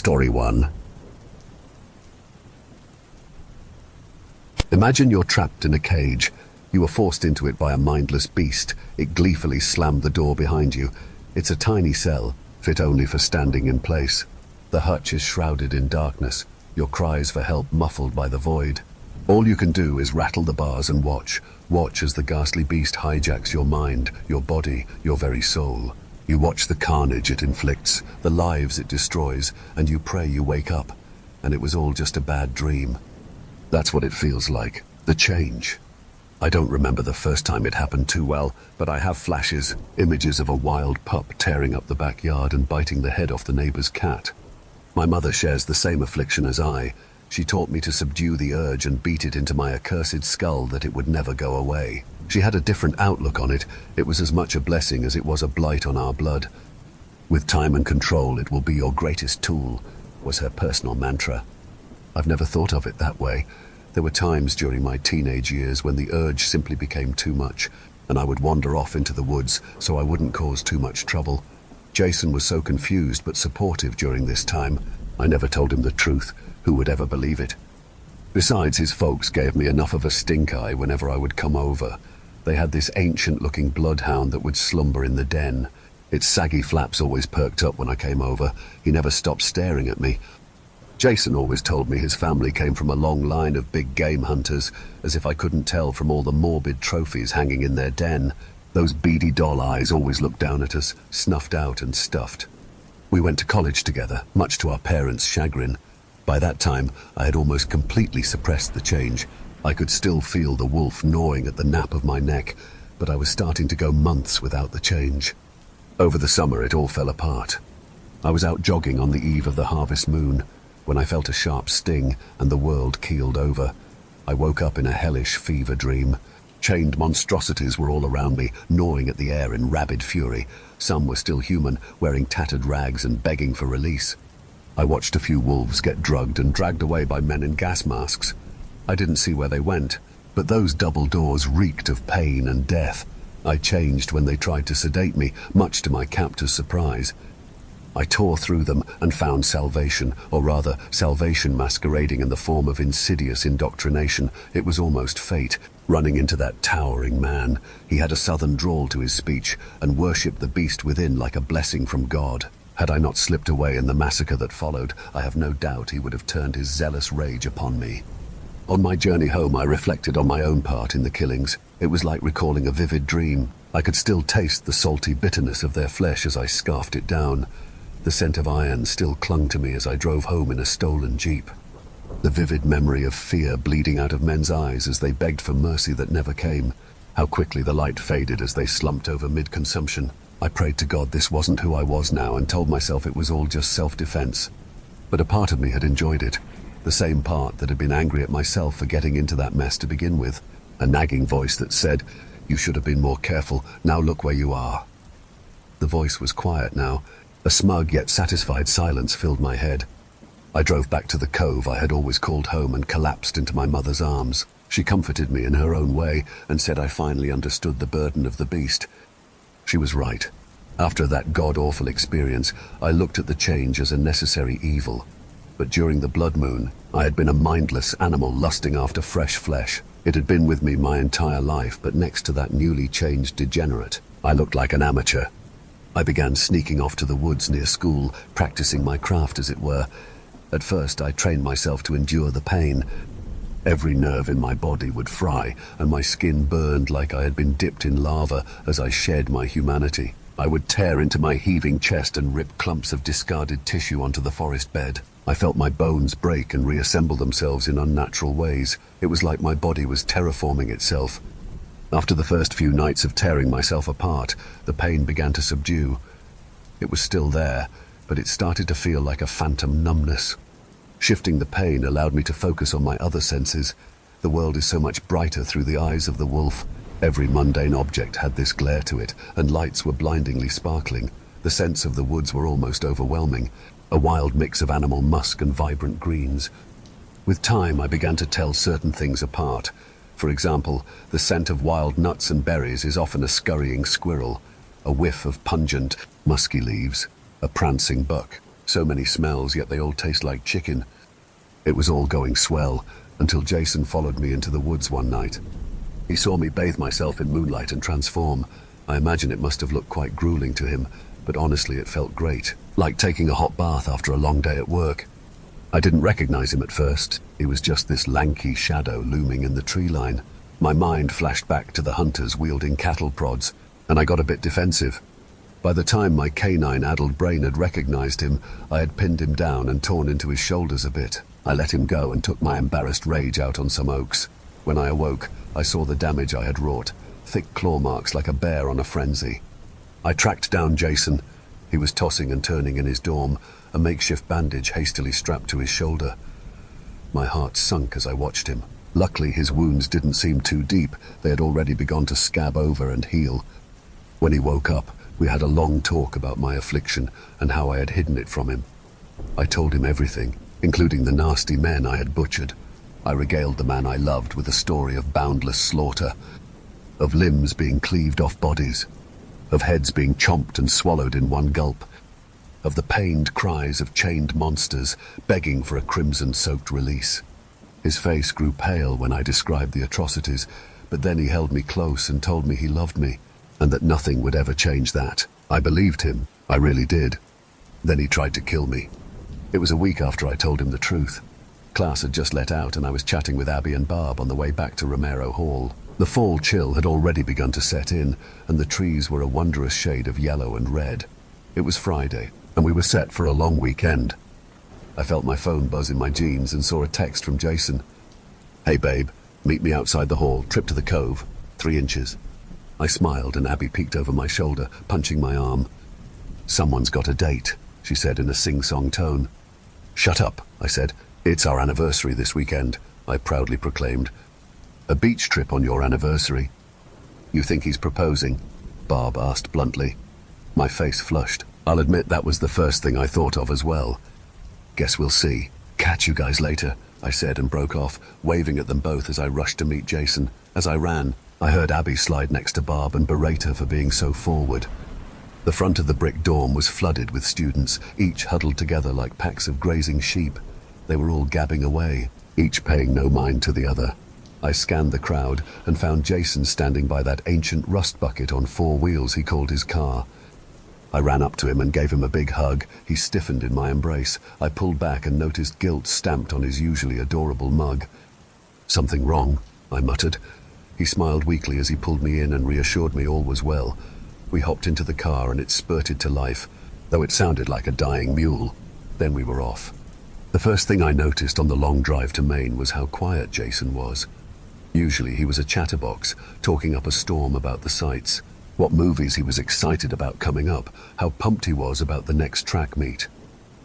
Story 1. Imagine you're trapped in a cage. You were forced into it by a mindless beast. It gleefully slammed the door behind you. It's a tiny cell, fit only for standing in place. The hutch is shrouded in darkness, your cries for help muffled by the void. All you can do is rattle the bars and watch. Watch as the ghastly beast hijacks your mind, your body, your very soul. You watch the carnage it inflicts, the lives it destroys, and you pray you wake up, and it was all just a bad dream. That's what it feels like, the change. I don't remember the first time it happened too well, but I have flashes, images of a wild pup tearing up the backyard and biting the head off the neighbor's cat. My mother shares the same affliction as I. She taught me to subdue the urge and beat it into my accursed skull that it would never go away. She had a different outlook on it. It was as much a blessing as it was a blight on our blood. With time and control, it will be your greatest tool, was her personal mantra. I've never thought of it that way. There were times during my teenage years when the urge simply became too much, and I would wander off into the woods so I wouldn't cause too much trouble. Jason was so confused but supportive during this time. I never told him the truth. Who would ever believe it? Besides, his folks gave me enough of a stink eye whenever I would come over. They had this ancient-looking bloodhound that would slumber in the den. Its saggy flaps always perked up when I came over. He never stopped staring at me. Jason always told me his family came from a long line of big game hunters, as if I couldn't tell from all the morbid trophies hanging in their den. Those beady doll eyes always looked down at us, snuffed out and stuffed. We went to college together, much to our parents' chagrin. By that time, I had almost completely suppressed the change. I could still feel the wolf gnawing at the nape of my neck, but I was starting to go months without the change. Over the summer, it all fell apart. I was out jogging on the eve of the harvest moon, when I felt a sharp sting and the world keeled over. I woke up in a hellish fever dream. Chained monstrosities were all around me, gnawing at the air in rabid fury. Some were still human, wearing tattered rags and begging for release. I watched a few wolves get drugged and dragged away by men in gas masks. I didn't see where they went, but those double doors reeked of pain and death. I changed when they tried to sedate me, much to my captor's surprise. I tore through them and found salvation, or rather, salvation masquerading in the form of insidious indoctrination. It was almost fate, running into that towering man. He had a southern drawl to his speech and worshipped the beast within like a blessing from God. Had I not slipped away in the massacre that followed, I have no doubt he would have turned his zealous rage upon me. On my journey home, I reflected on my own part in the killings. It was like recalling a vivid dream. I could still taste the salty bitterness of their flesh as I scarfed it down. The scent of iron still clung to me as I drove home in a stolen jeep. The vivid memory of fear bleeding out of men's eyes as they begged for mercy that never came. How quickly the light faded as they slumped over mid-consumption. I prayed to God this wasn't who I was now and told myself it was all just self-defense. But a part of me had enjoyed it. The same part that had been angry at myself for getting into that mess to begin with. A nagging voice that said, "You should have been more careful, now look where you are." The voice was quiet now. A smug yet satisfied silence filled my head. I drove back to the cove I had always called home and collapsed into my mother's arms. She comforted me in her own way and said I finally understood the burden of the beast. She was right. After that god-awful experience, I looked at the change as a necessary evil. But during the blood moon, I had been a mindless animal lusting after fresh flesh. It had been with me my entire life, but next to that newly changed degenerate, I looked like an amateur. I began sneaking off to the woods near school, practicing my craft as it were. At first, I trained myself to endure the pain. Every nerve in my body would fry, and my skin burned like I had been dipped in lava as I shed my humanity. I would tear into my heaving chest and rip clumps of discarded tissue onto the forest bed. I felt my bones break and reassemble themselves in unnatural ways. It was like my body was terraforming itself. After the first few nights of tearing myself apart, the pain began to subdue. It was still there, but it started to feel like a phantom numbness. Shifting the pain allowed me to focus on my other senses. The world is so much brighter through the eyes of the wolf. Every mundane object had this glare to it, and lights were blindingly sparkling. The scents of the woods were almost overwhelming, a wild mix of animal musk and vibrant greens. With time, I began to tell certain things apart. For example, the scent of wild nuts and berries is often a scurrying squirrel, a whiff of pungent, musky leaves, a prancing buck. So many smells, yet they all taste like chicken. It was all going swell, until Jason followed me into the woods one night. He saw me bathe myself in moonlight and transform. I imagine it must have looked quite grueling to him, but honestly it felt great, like taking a hot bath after a long day at work. I didn't recognize him at first. He was just this lanky shadow looming in the tree line. My mind flashed back to the hunters wielding cattle prods, and I got a bit defensive. By the time my canine-addled brain had recognized him, I had pinned him down and torn into his shoulders a bit. I let him go and took my embarrassed rage out on some oaks. When I awoke, I saw the damage I had wrought, thick claw marks like a bear on a frenzy. I tracked down Jason. He was tossing and turning in his dorm, a makeshift bandage hastily strapped to his shoulder. My heart sunk as I watched him. Luckily, his wounds didn't seem too deep. They had already begun to scab over and heal. When he woke up, we had a long talk about my affliction and how I had hidden it from him. I told him everything, including the nasty men I had butchered. I regaled the man I loved with a story of boundless slaughter, of limbs being cleaved off bodies, of heads being chomped and swallowed in one gulp, of the pained cries of chained monsters begging for a crimson-soaked release. His face grew pale when I described the atrocities, but then he held me close and told me he loved me, and that nothing would ever change that. I believed him. I really did. Then he tried to kill me. It was a week after I told him the truth. Class had just let out and I was chatting with Abby and Barb on the way back to Romero Hall. The fall chill had already begun to set in, and the trees were a wondrous shade of yellow and red. It was Friday, and we were set for a long weekend. I felt my phone buzz in my jeans and saw a text from Jason. "Hey babe, meet me outside the hall, trip to the cove, 3 inches. I smiled and Abby peeked over my shoulder, punching my arm. "Someone's got a date," she said in a sing-song tone. "Shut up," I said. "It's our anniversary this weekend," I proudly proclaimed. "A beach trip on your anniversary?" "You think he's proposing?" Barb asked bluntly. My face flushed. I'll admit that was the first thing I thought of as well. "Guess we'll see. Catch you guys later," I said and broke off, waving at them both as I rushed to meet Jason. As I ran, I heard Abby slide next to Barb and berate her for being so forward. The front of the brick dorm was flooded with students, each huddled together like packs of grazing sheep. They were all gabbing away, each paying no mind to the other. I scanned the crowd and found Jason standing by that ancient rust bucket on 4 wheels he called his car. I ran up to him and gave him a big hug. He stiffened in my embrace. I pulled back and noticed guilt stamped on his usually adorable mug. "Something wrong?" I muttered. He smiled weakly as he pulled me in and reassured me all was well. We hopped into the car and it spurted to life, though it sounded like a dying mule. Then we were off. The first thing I noticed on the long drive to Maine was how quiet Jason was. Usually he was a chatterbox, talking up a storm about the sights, what movies he was excited about coming up, how pumped he was about the next track meet.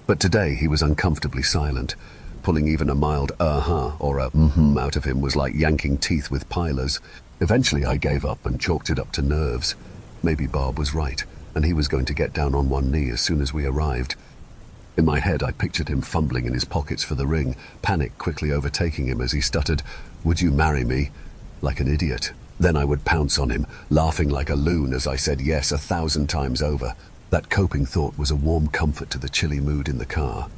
But today he was uncomfortably silent. Pulling even a mild uh-huh or a mm-hmm out of him was like yanking teeth with pilers. Eventually I gave up and chalked it up to nerves. Maybe Barb was right, and he was going to get down on one knee as soon as we arrived. In my head I pictured him fumbling in his pockets for the ring, panic quickly overtaking him as he stuttered, "Would you marry me?" like an idiot. Then I would pounce on him, laughing like a loon as I said yes 1,000 times over. That coping thought was a warm comfort to the chilly mood in the car.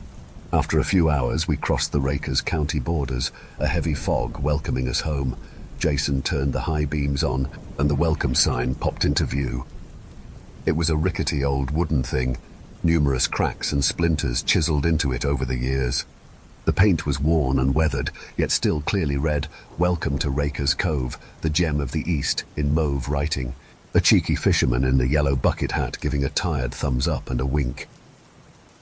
After a few hours we crossed the Rakers County borders, a heavy fog welcoming us home. Jason turned the high beams on and the welcome sign popped into view. It was a rickety old wooden thing, numerous cracks and splinters chiseled into it over the years. The paint was worn and weathered, yet still clearly read, "Welcome to Rakers Cove, the gem of the East," in mauve writing. A cheeky fisherman in the yellow bucket hat giving a tired thumbs up and a wink.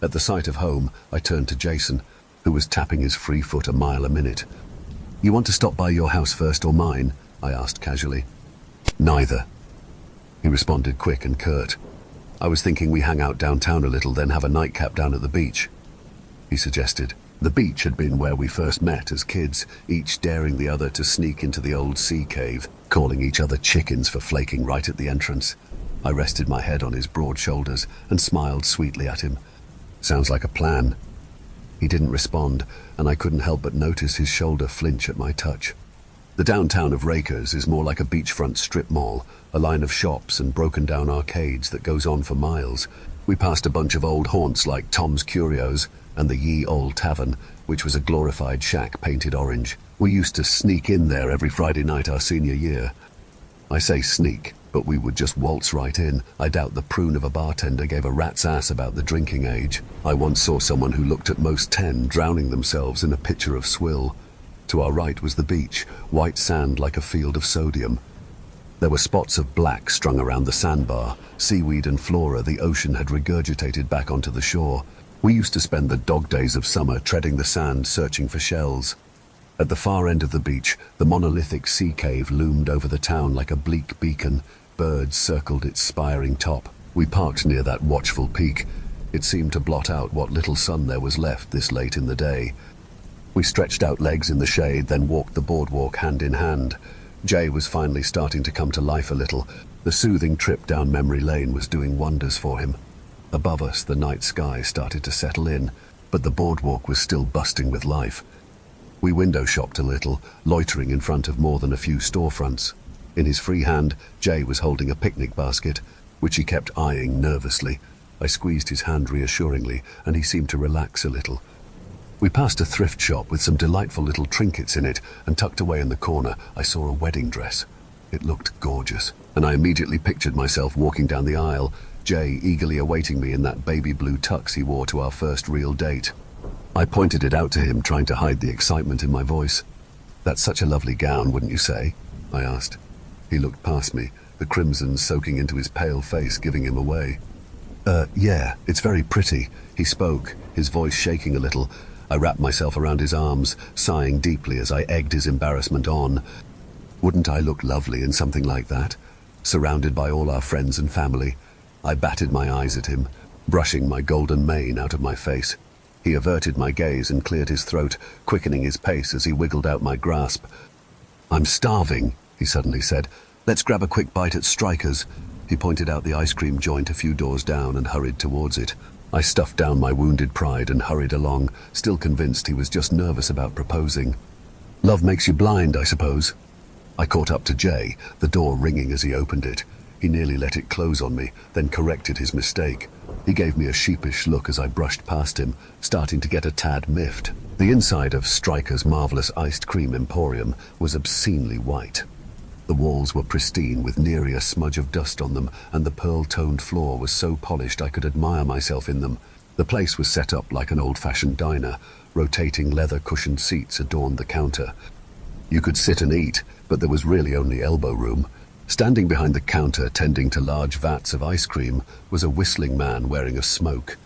At the sight of home, I turned to Jason, who was tapping his free foot a mile a minute. "You want to stop by your house first or mine?" I asked casually. "Neither," he responded quick and curt. "I was thinking we hang out downtown a little, then have a nightcap down at the beach," he suggested. The beach had been where we first met as kids, each daring the other to sneak into the old sea cave, calling each other chickens for flaking right at the entrance. I rested my head on his broad shoulders and smiled sweetly at him. "Sounds like a plan." He didn't respond, and I couldn't help but notice his shoulder flinch at my touch. The downtown of Rakers is more like a beachfront strip mall, a line of shops and broken-down arcades that goes on for miles. We passed a bunch of old haunts like Tom's Curios and the Ye Old Tavern, which was a glorified shack painted orange. We used to sneak in there every Friday night our senior year. I say sneak, but we would just waltz right in. I doubt the prune of a bartender gave a rat's ass about the drinking age. I once saw someone who looked at most 10 drowning themselves in a pitcher of swill. To our right was the beach, white sand like a field of sodium. There were spots of black strung around the sandbar, seaweed and flora the ocean had regurgitated back onto the shore. We used to spend the dog days of summer treading the sand searching for shells. At the far end of the beach, the monolithic sea cave loomed over the town like a bleak beacon. Birds circled its spiring top. We parked near that watchful peak. It seemed to blot out what little sun there was left this late in the day. We stretched out legs in the shade, then walked the boardwalk hand in hand. Jay was finally starting to come to life a little. The soothing trip down memory lane was doing wonders for him. Above us, the night sky started to settle in, but the boardwalk was still busting with life. We window shopped a little, loitering in front of more than a few storefronts. In his free hand, Jay was holding a picnic basket, which he kept eyeing nervously. I squeezed his hand reassuringly, and he seemed to relax a little. We passed a thrift shop with some delightful little trinkets in it, and tucked away in the corner, I saw a wedding dress. It looked gorgeous, and I immediately pictured myself walking down the aisle, Jay eagerly awaiting me in that baby blue tux he wore to our first real date. I pointed it out to him, trying to hide the excitement in my voice. "That's such a lovely gown, wouldn't you say?" I asked. He looked past me, the crimson soaking into his pale face, giving him away. Yeah, it's very pretty," he spoke, his voice shaking a little. I wrapped myself around his arms, sighing deeply as I egged his embarrassment on. Wouldn't I look lovely in something like that? Surrounded by all our friends and family. I batted my eyes at him, brushing my golden mane out of my face. He averted my gaze and cleared his throat, quickening his pace as he wiggled out my grasp. "I'm starving," he suddenly said. "Let's grab a quick bite at Striker's." He pointed out the ice cream joint a few doors down and hurried towards it. I stuffed down my wounded pride and hurried along, still convinced he was just nervous about proposing. "Love makes you blind, I suppose." I caught up to Jay, the door ringing as he opened it. He nearly let it close on me, then corrected his mistake. He gave me a sheepish look as I brushed past him, starting to get a tad miffed. The inside of Striker's marvelous iced cream emporium was obscenely white. The walls were pristine with nary a smudge of dust on them, and the pearl-toned floor was so polished I could admire myself in them. The place was set up like an old-fashioned diner. Rotating leather-cushioned seats adorned the counter. You could sit and eat, but there was really only elbow room. Standing behind the counter, tending to large vats of ice cream, was a whistling man wearing a smoke.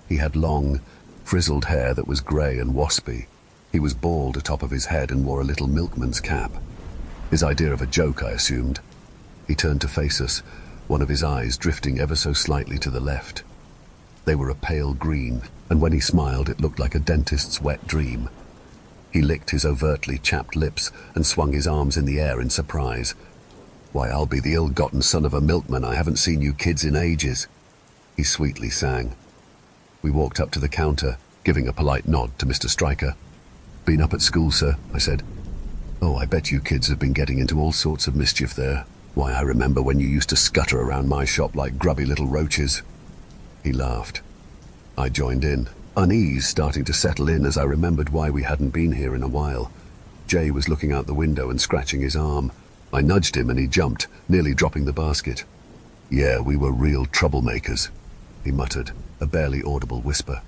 He had long, frizzled hair that was grey and waspy. He was bald atop of his head and wore a little milkman's cap. His idea of a joke, I assumed. He turned to face us, one of his eyes drifting ever so slightly to the left. They were a pale green, and when he smiled it looked like a dentist's wet dream. He licked his overtly chapped lips and swung his arms in the air in surprise. "Why, I'll be the ill-gotten son of a milkman. I haven't seen you kids in ages," he sweetly sang. We walked up to the counter, giving a polite nod to Mr. Striker. "Been up at school, sir?" I said. "Oh, I bet you kids have been getting into all sorts of mischief there. Why, I remember when you used to scutter around my shop like grubby little roaches." He laughed. I joined in, unease starting to settle in as I remembered why we hadn't been here in a while. Jay was looking out the window and scratching his arm. I nudged him and he jumped, nearly dropping the basket. "Yeah, we were real troublemakers," he muttered, a barely audible whisper.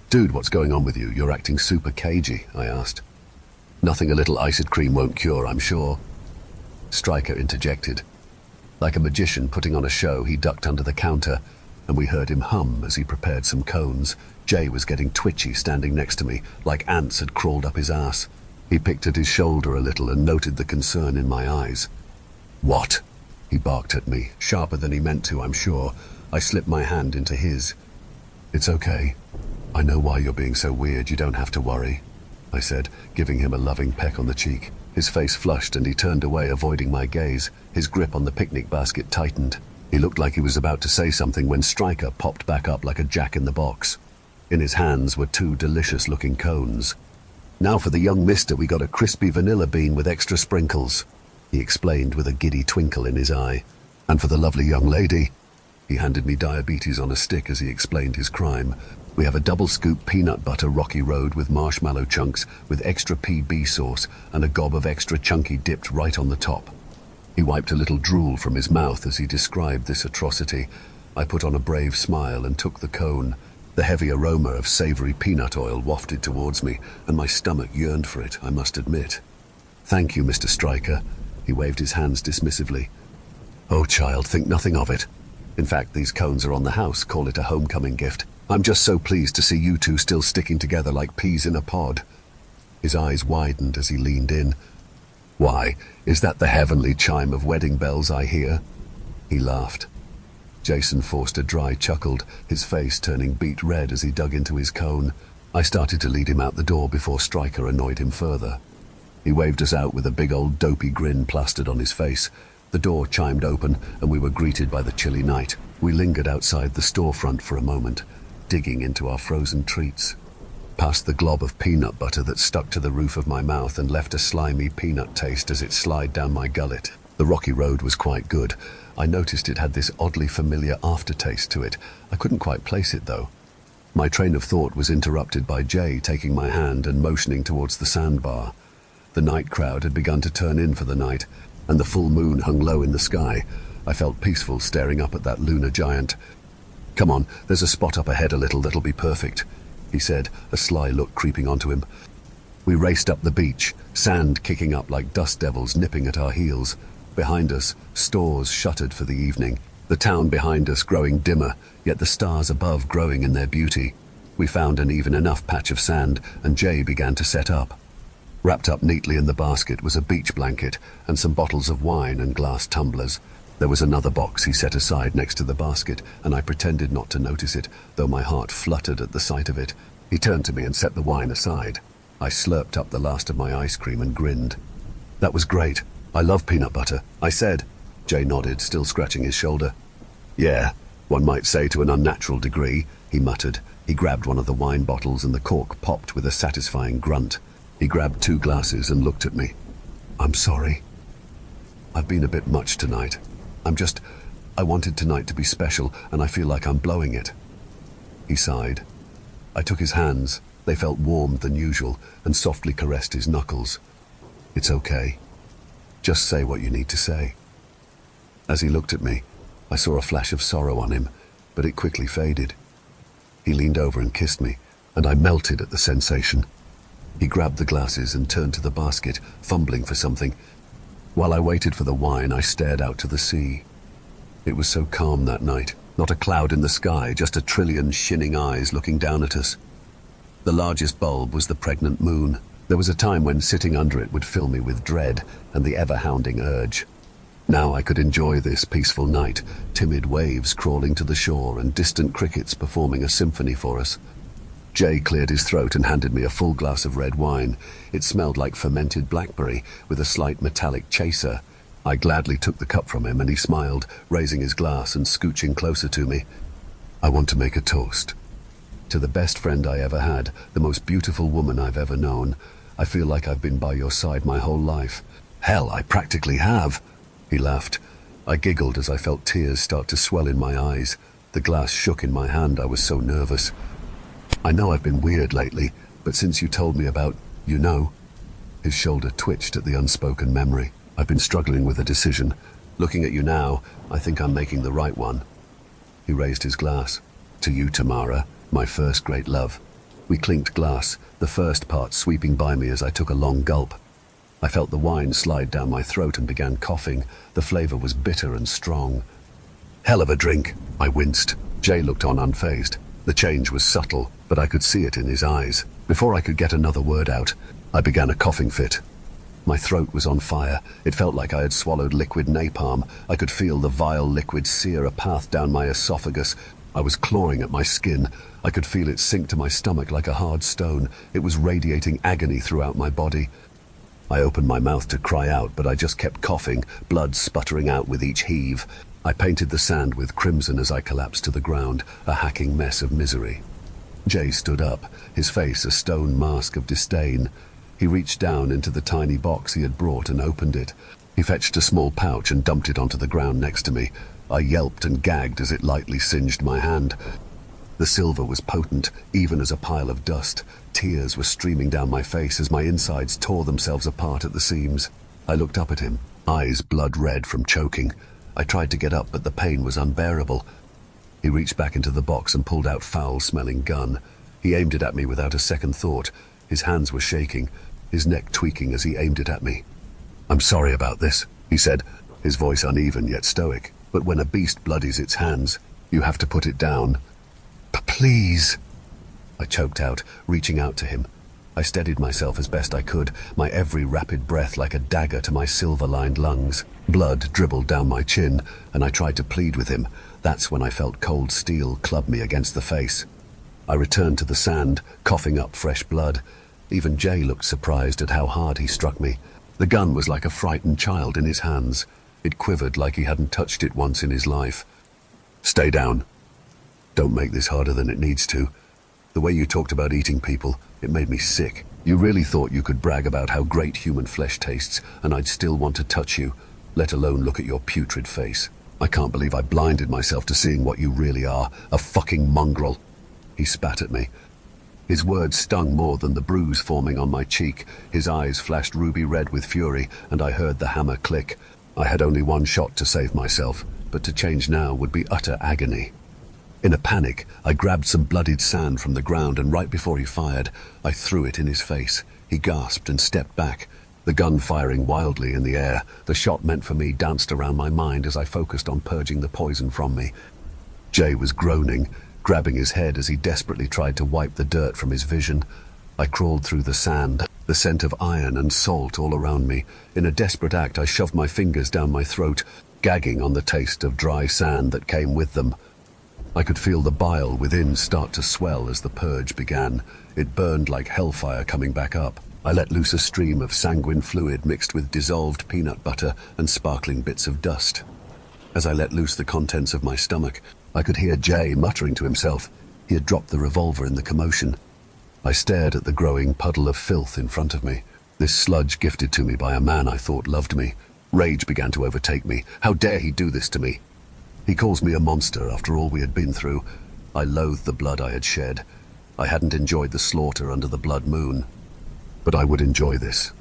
"Dude, what's going on with you? You're acting super cagey," I asked. "Nothing a little iced cream won't cure, I'm sure," Striker interjected. Like a magician putting on a show, he ducked under the counter, and we heard him hum as he prepared some cones. Jay was getting twitchy standing next to me, like ants had crawled up his ass. He picked at his shoulder a little and noted the concern in my eyes. "What?" he barked at me, sharper than he meant to, I'm sure. I slipped my hand into his. "It's okay. I know why you're being so weird. You don't have to worry," I said, giving him a loving peck on the cheek. His face flushed and he turned away, avoiding my gaze. His grip on the picnic basket tightened. He looked like he was about to say something when Striker popped back up like a jack-in-the-box. In his hands were 2 delicious-looking cones. "Now for the young mister, we got a crispy vanilla bean with extra sprinkles," he explained with a giddy twinkle in his eye. "And for the lovely young lady, He handed me diabetes on a stick as he explained his crime. We have a double scoop peanut butter Rocky Road with marshmallow chunks with extra PB sauce and a gob of extra chunky dipped right on the top. He wiped a little drool from his mouth as he described this atrocity. I put on a brave smile and took the cone. The heavy aroma of savory peanut oil wafted towards me, and my stomach yearned for it, I must admit. "Thank you, Mr. Stryker." He waved his hands dismissively. "Oh, child, think nothing of it. In fact, these cones are on the house, call it a homecoming gift. I'm just so pleased to see you two still sticking together like peas in a pod." His eyes widened as he leaned in. "Why, is that the heavenly chime of wedding bells I hear?" He laughed. Jason Forster dry chuckled, his face turning beet red as he dug into his cone. I started to lead him out the door before Stryker annoyed him further. He waved us out with a big old dopey grin plastered on his face. The door chimed open, and we were greeted by the chilly night. We lingered outside the storefront for a moment, digging into our frozen treats. Past the glob of peanut butter that stuck to the roof of my mouth and left a slimy peanut taste as it slid down my gullet. The Rocky Road was quite good. I noticed it had this oddly familiar aftertaste to it. I couldn't quite place it, though. My train of thought was interrupted by Jay taking my hand and motioning towards the sandbar. The night crowd had begun to turn in for the night, and the full moon hung low in the sky. I felt peaceful staring up at that lunar giant. "Come on, there's a spot up ahead a little that'll be perfect," he said, a sly look creeping onto him. We raced up the beach, sand kicking up like dust devils nipping at our heels. Behind us, stores shuttered for the evening, the town behind us growing dimmer, yet the stars above growing in their beauty. We found an even enough patch of sand, and Jay began to set up. Wrapped up neatly in the basket was a beach blanket and some bottles of wine and glass tumblers. There was another box he set aside next to the basket, and I pretended not to notice it, though my heart fluttered at the sight of it. He turned to me and set the wine aside. I slurped up the last of my ice cream and grinned. "That was great. I love peanut butter," I said. Jay nodded, still scratching his shoulder. "Yeah, one might say to an unnatural degree," he muttered. He grabbed one of the wine bottles and the cork popped with a satisfying grunt. He grabbed 2 glasses and looked at me. "I'm sorry. I've been a bit much tonight. I wanted tonight to be special, and I feel like I'm blowing it." He sighed. I took his hands. They felt warmer than usual, and softly caressed his knuckles. "It's okay. Just say what you need to say." As he looked at me, I saw a flash of sorrow on him, but it quickly faded. He leaned over and kissed me, and I melted at the sensation. He grabbed the glasses and turned to the basket, fumbling for something. While I waited for the wine, I stared out to the sea. It was so calm that night. Not a cloud in the sky, just a trillion shinning eyes looking down at us. The largest bulb was the pregnant moon. There was a time when sitting under it would fill me with dread and the ever-hounding urge. Now I could enjoy this peaceful night, timid waves crawling to the shore and distant crickets performing a symphony for us. Jay cleared his throat and handed me a full glass of red wine. It smelled like fermented blackberry, with a slight metallic chaser. I gladly took the cup from him, and he smiled, raising his glass and scooching closer to me. "I want to make a toast. To the best friend I ever had, the most beautiful woman I've ever known. I feel like I've been by your side my whole life." "Hell, I practically have," he laughed. I giggled as I felt tears start to swell in my eyes. The glass shook in my hand. I was so nervous. "I know I've been weird lately, but since you told me about, you know..." His shoulder twitched at the unspoken memory. "I've been struggling with a decision. Looking at you now, I think I'm making the right one." He raised his glass. "To you, Tamara, my first great love." We clinked glass, the first part sweeping by me as I took a long gulp. I felt the wine slide down my throat and began coughing. The flavor was bitter and strong. "Hell of a drink," I winced. Jay looked on unfazed. The change was subtle, but I could see it in his eyes. Before I could get another word out, I began a coughing fit. My throat was on fire. It felt like I had swallowed liquid napalm. I could feel the vile liquid sear a path down my esophagus. I was clawing at my skin. I could feel it sink to my stomach like a hard stone. It was radiating agony throughout my body. I opened my mouth to cry out, but I just kept coughing, blood sputtering out with each heave. I painted the sand with crimson as I collapsed to the ground, a hacking mess of misery. Jay stood up, his face a stone mask of disdain. He reached down into the tiny box he had brought and opened it. He fetched a small pouch and dumped it onto the ground next to me. I yelped and gagged as it lightly singed my hand. The silver was potent, even as a pile of dust. Tears were streaming down my face as my insides tore themselves apart at the seams. I looked up at him, eyes blood red from choking. I tried to get up, but the pain was unbearable. He reached back into the box and pulled out foul-smelling gun. He aimed it at me without a second thought. His hands were shaking, his neck tweaking as he aimed it at me. "I'm sorry about this," he said, his voice uneven yet stoic. "But when a beast bloodies its hands, you have to put it down." "Please," I choked out, reaching out to him. I steadied myself as best I could, my every rapid breath like a dagger to my silver-lined lungs. Blood dribbled down my chin, and I tried to plead with him. That's when I felt cold steel club me against the face. I returned to the sand, coughing up fresh blood. Even Jay looked surprised at how hard he struck me. The gun was like a frightened child in his hands. It quivered like he hadn't touched it once in his life. "Stay down. Don't make this harder than it needs to. The way you talked about eating people, it made me sick. You really thought you could brag about how great human flesh tastes, and I'd still want to touch you, let alone look at your putrid face. I can't believe I blinded myself to seeing what you really are, a fucking mongrel." He spat at me. His words stung more than the bruise forming on my cheek. His eyes flashed ruby red with fury, and I heard the hammer click. I had only one shot to save myself, but to change now would be utter agony. In a panic, I grabbed some bloodied sand from the ground, and right before he fired, I threw it in his face. He gasped and stepped back, the gun firing wildly in the air. The shot meant for me danced around my mind as I focused on purging the poison from me. Jay was groaning, grabbing his head as he desperately tried to wipe the dirt from his vision. I crawled through the sand, the scent of iron and salt all around me. In a desperate act, I shoved my fingers down my throat, gagging on the taste of dry sand that came with them. I could feel the bile within start to swell as the purge began. It burned like hellfire coming back up. I let loose a stream of sanguine fluid mixed with dissolved peanut butter and sparkling bits of dust. As I let loose the contents of my stomach, I could hear Jay muttering to himself. He had dropped the revolver in the commotion. I stared at the growing puddle of filth in front of me, this sludge gifted to me by a man I thought loved me. Rage began to overtake me. How dare he do this to me? He calls me a monster after all we had been through. I loathed the blood I had shed. I hadn't enjoyed the slaughter under the blood moon. But I would enjoy this.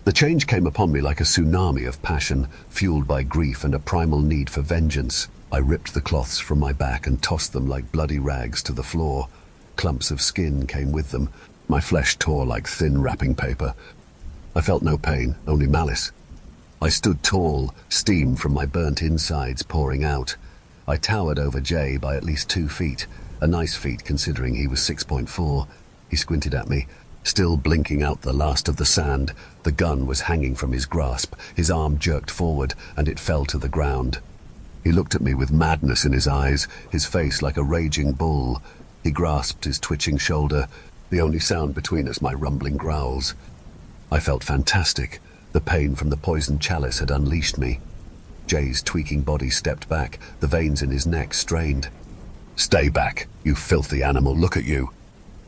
The change came upon me like a tsunami of passion, fueled by grief and a primal need for vengeance. I ripped the cloths from my back and tossed them like bloody rags to the floor. Clumps of skin came with them. My flesh tore like thin wrapping paper. I felt no pain, only malice. I stood tall, steam from my burnt insides pouring out. I towered over Jay by at least 2 feet, a nice feat considering he was 6.4. He squinted at me, still blinking out the last of the sand. The gun was hanging from his grasp. His arm jerked forward, and it fell to the ground. He looked at me with madness in his eyes, his face like a raging bull. He grasped his twitching shoulder, the only sound between us my rumbling growls. I felt fantastic. The pain from the poisoned chalice had unleashed me. Jay's tweaking body stepped back, the veins in his neck strained. "Stay back, you filthy animal, look at you!"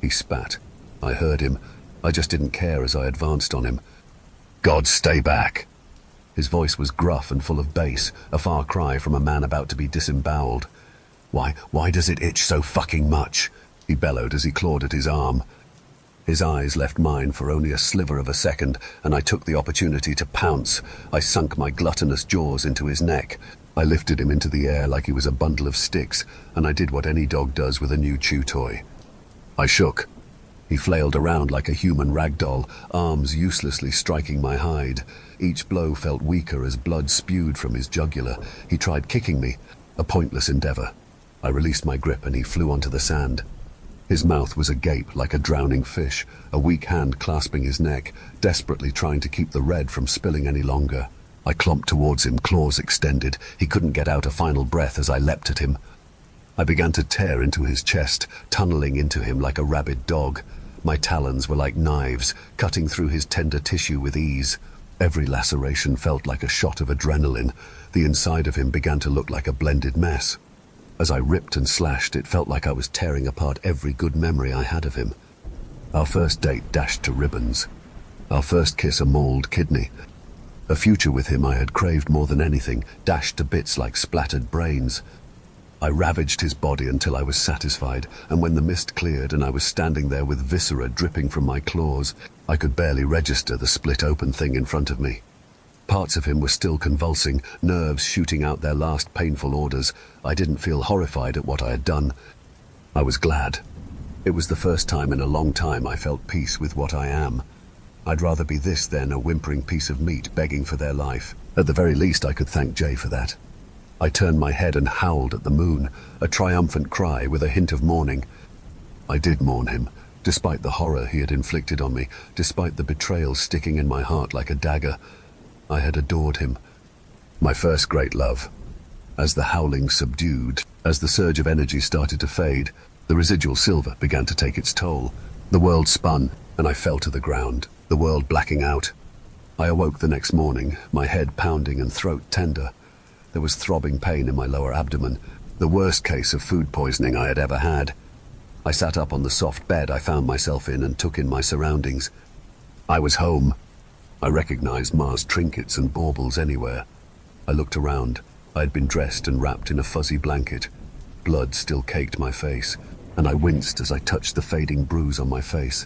He spat. I heard him. I just didn't care as I advanced on him. "God, stay back!" His voice was gruff and full of bass, a far cry from a man about to be disemboweled. Why does it itch so fucking much?" he bellowed as he clawed at his arm. His eyes left mine for only a sliver of a second, and I took the opportunity to pounce. I sunk my gluttonous jaws into his neck. I lifted him into the air like he was a bundle of sticks, and I did what any dog does with a new chew toy. I shook. He flailed around like a human ragdoll, arms uselessly striking my hide. Each blow felt weaker as blood spewed from his jugular. He tried kicking me, a pointless endeavor. I released my grip and he flew onto the sand. His mouth was agape like a drowning fish, a weak hand clasping his neck, desperately trying to keep the red from spilling any longer. I clomped towards him, claws extended. He couldn't get out a final breath as I leapt at him. I began to tear into his chest, tunneling into him like a rabid dog. My talons were like knives, cutting through his tender tissue with ease. Every laceration felt like a shot of adrenaline. The inside of him began to look like a blended mess. As I ripped and slashed, it felt like I was tearing apart every good memory I had of him. Our first date dashed to ribbons. Our first kiss a mauled kidney. A future with him I had craved more than anything, dashed to bits like splattered brains. I ravaged his body until I was satisfied, and when the mist cleared and I was standing there with viscera dripping from my claws, I could barely register the split-open thing in front of me. Parts of him were still convulsing, nerves shooting out their last painful orders. I didn't feel horrified at what I had done. I was glad. It was the first time in a long time I felt peace with what I am. I'd rather be this than a whimpering piece of meat begging for their life. At the very least, I could thank Jay for that. I turned my head and howled at the moon, a triumphant cry with a hint of mourning. I did mourn him, despite the horror he had inflicted on me, despite the betrayal sticking in my heart like a dagger. I had adored him. My first great love. As the howling subdued, as the surge of energy started to fade, the residual silver began to take its toll. The world spun, and I fell to the ground, the world blacking out. I awoke the next morning, my head pounding and throat tender. There was throbbing pain in my lower abdomen, the worst case of food poisoning I had ever had. I sat up on the soft bed I found myself in and took in my surroundings. I was home. I recognized Ma's trinkets and baubles anywhere. I looked around. I had been dressed and wrapped in a fuzzy blanket. Blood still caked my face, and I winced as I touched the fading bruise on my face.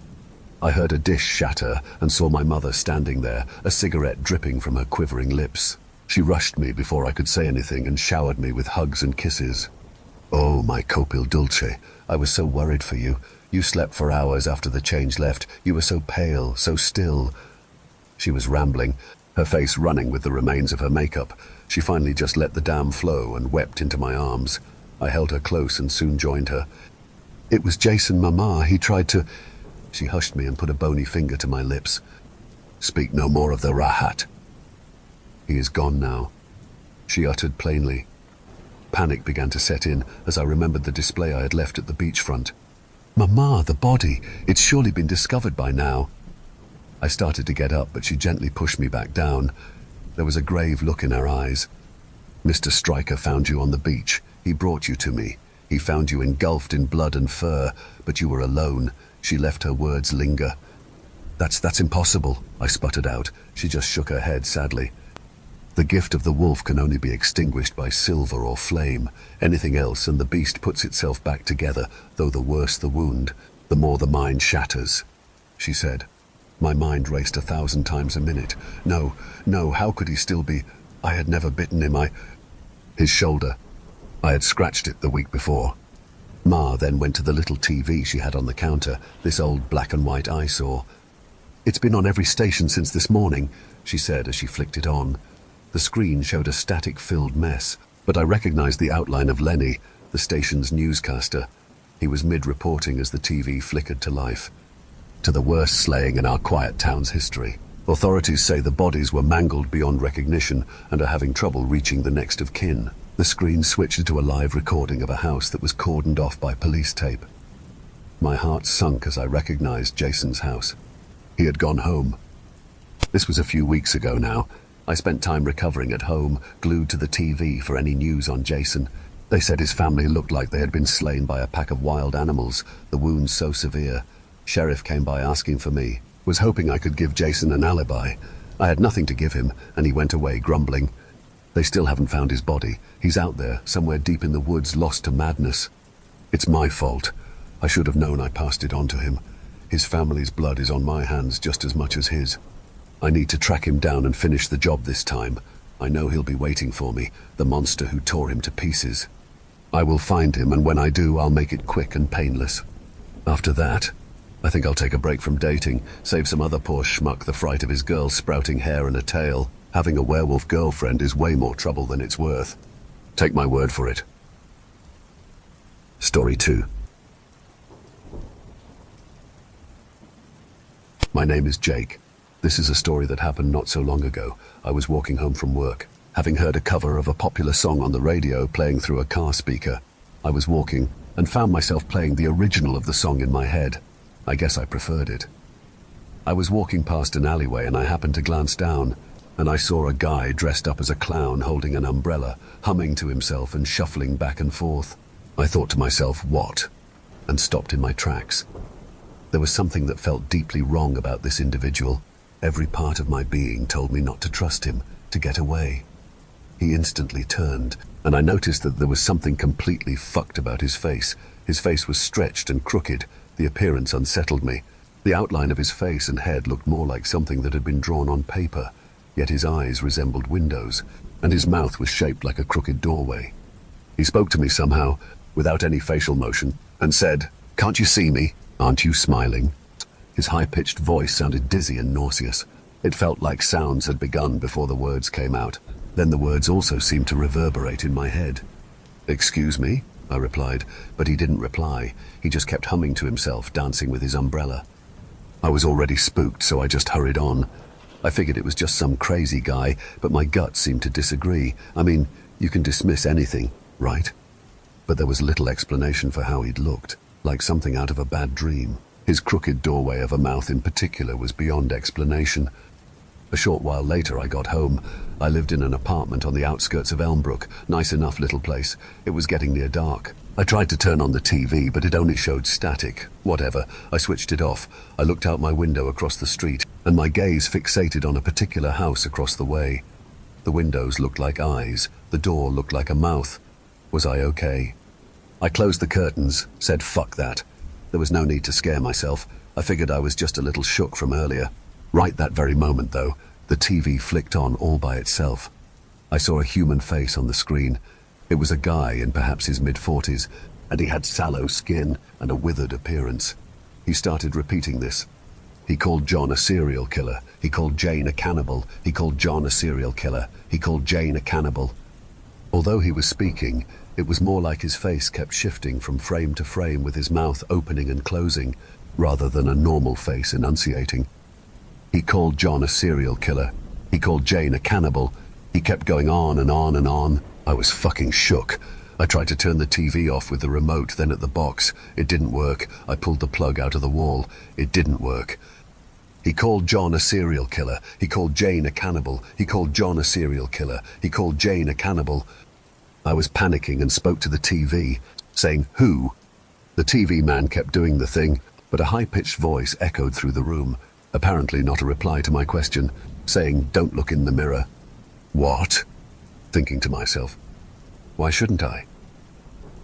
I heard a dish shatter and saw my mother standing there, a cigarette dripping from her quivering lips. She rushed me before I could say anything and showered me with hugs and kisses. Oh, my copil dulce, I was so worried for you. You slept for hours after the change left. You were so pale, so still. She was rambling, her face running with the remains of her makeup. She finally just let the dam flow and wept into my arms. I held her close and soon joined her. It was Jason, Mama. He tried to... She hushed me and put a bony finger to my lips. Speak no more of the Rahat. He is gone now, she uttered plainly. Panic began to set in as I remembered the display I had left at the beachfront. Mama, the body, it's surely been discovered by now. I started to get up, but she gently pushed me back down. There was a grave look in her eyes. Mr. Stryker found you on the beach. He brought you to me. He found you engulfed in blood and fur, but you were alone. She left her words linger. That's impossible, I sputtered out. She just shook her head sadly. The gift of the wolf can only be extinguished by silver or flame. Anything else and the beast puts itself back together, though the worse the wound, the more the mind shatters, she said. My mind raced 1,000 times a minute. No, how could he still be? I had never bitten him. His shoulder. I had scratched it the week before. Ma then went to the little TV she had on the counter, this old black and white eyesore. It's been on every station since this morning, she said as she flicked it on. The screen showed a static-filled mess, but I recognized the outline of Lenny, the station's newscaster. He was mid-reporting as the TV flickered to life. To the worst slaying in our quiet town's history. Authorities say the bodies were mangled beyond recognition and are having trouble reaching the next of kin. The screen switched to a live recording of a house that was cordoned off by police tape. My heart sunk as I recognized Jason's house. He had gone home. This was a few weeks ago now. I spent time recovering at home, glued to the TV for any news on Jason. They said his family looked like they had been slain by a pack of wild animals, the wounds so severe. Sheriff came by asking for me, was hoping I could give Jason an alibi. I had nothing to give him, and he went away grumbling. They still haven't found his body. He's out there, somewhere deep in the woods, lost to madness. It's my fault. I should have known I passed it on to him. His family's blood is on my hands just as much as his. I need to track him down and finish the job this time. I know he'll be waiting for me, the monster who tore him to pieces. I will find him, and when I do, I'll make it quick and painless. After that, I think I'll take a break from dating, save some other poor schmuck the fright of his girl sprouting hair and a tail. Having a werewolf girlfriend is way more trouble than it's worth. Take my word for it. Story 2. My name is Jake. This is a story that happened not so long ago. I was walking home from work, having heard a cover of a popular song on the radio playing through a car speaker. I was walking and found myself playing the original of the song in my head. I guess I preferred it. I was walking past an alleyway and I happened to glance down, and I saw a guy dressed up as a clown holding an umbrella, humming to himself and shuffling back and forth. I thought to myself, what? And stopped in my tracks. There was something that felt deeply wrong about this individual. Every part of my being told me not to trust him, to get away. He instantly turned, and I noticed that there was something completely fucked about his face. His face was stretched and crooked. The appearance unsettled me. The outline of his face and head looked more like something that had been drawn on paper, yet his eyes resembled windows, and his mouth was shaped like a crooked doorway. He spoke to me somehow, without any facial motion, and said, "Can't you see me? Aren't you smiling?" His high-pitched voice sounded dizzy and nauseous. It felt like sounds had begun before the words came out. Then the words also seemed to reverberate in my head. "Excuse me?" I replied, but he didn't reply. He just kept humming to himself, dancing with his umbrella. I was already spooked, so I just hurried on. I figured it was just some crazy guy, but my gut seemed to disagree. I mean, you can dismiss anything, right? But there was little explanation for how he'd looked, like something out of a bad dream. His crooked doorway of a mouth in particular was beyond explanation. A short while later I got home. I lived in an apartment on the outskirts of Elmbrook. Nice enough little place. It was getting near dark. I tried to turn on the TV, but it only showed static. Whatever, I switched it off. I looked out my window across the street, and my gaze fixated on a particular house across the way. The windows looked like eyes. The door looked like a mouth. Was I okay? I closed the curtains, said fuck that. There was no need to scare myself. I figured I was just a little shook from earlier. Right that very moment, though, the TV flicked on all by itself. I saw a human face on the screen. It was a guy in perhaps his mid-40s, and he had sallow skin and a withered appearance. He started repeating this. He called John a serial killer. He called Jane a cannibal. He called John a serial killer. He called Jane a cannibal. Although he was speaking, it was more like his face kept shifting from frame to frame with his mouth opening and closing, rather than a normal face enunciating. He called John a serial killer. He called Jane a cannibal. He kept going on and on and on. I was fucking shook. I tried to turn the TV off with the remote, then at the box. It didn't work. I pulled the plug out of the wall. It didn't work. He called John a serial killer. He called Jane a cannibal. He called John a serial killer. He called Jane a cannibal. I was panicking and spoke to the TV, saying, "Who?" The TV man kept doing the thing, but a high-pitched voice echoed through the room. Apparently not a reply to my question, saying, "Don't look in the mirror." What? Thinking to myself, why shouldn't I?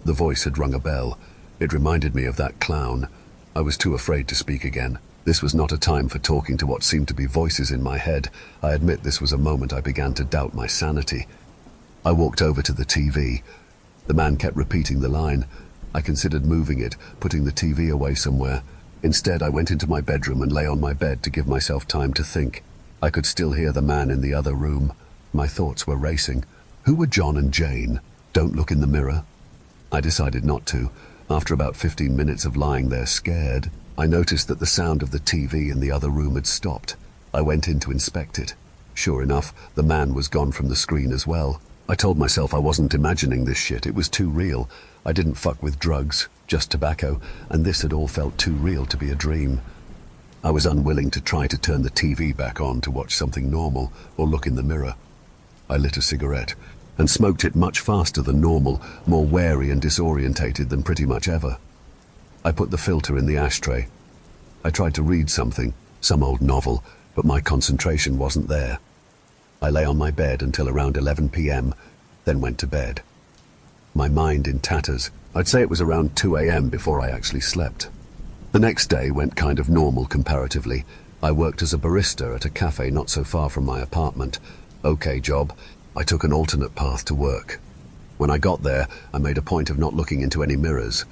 The voice had rung a bell. It reminded me of that clown. I was too afraid to speak again. This was not a time for talking to what seemed to be voices in my head. I admit this was a moment I began to doubt my sanity. I walked over to the TV. The man kept repeating the line. I considered moving it, putting the TV away somewhere. Instead, I went into my bedroom and lay on my bed to give myself time to think. I could still hear the man in the other room. My thoughts were racing. Who were John and Jane? Don't look in the mirror. I decided not to. After about 15 minutes of lying there scared, I noticed that the sound of the TV in the other room had stopped. I went in to inspect it. Sure enough, the man was gone from the screen as well. I told myself I wasn't imagining this shit. It was too real. I didn't fuck with drugs, just tobacco, and this had all felt too real to be a dream. I was unwilling to try to turn the TV back on to watch something normal or look in the mirror. I lit a cigarette and smoked it much faster than normal, more wary and disorientated than pretty much ever. I put the filter in the ashtray. I tried to read something, some old novel, but my concentration wasn't there. I lay on my bed until around 11 p.m., then went to bed. My mind in tatters. I'd say it was around 2 a.m. before I actually slept. The next day went kind of normal comparatively. I worked as a barista at a cafe not so far from my apartment. Okay job. I took an alternate path to work. When I got there, I made a point of not looking into any mirrors.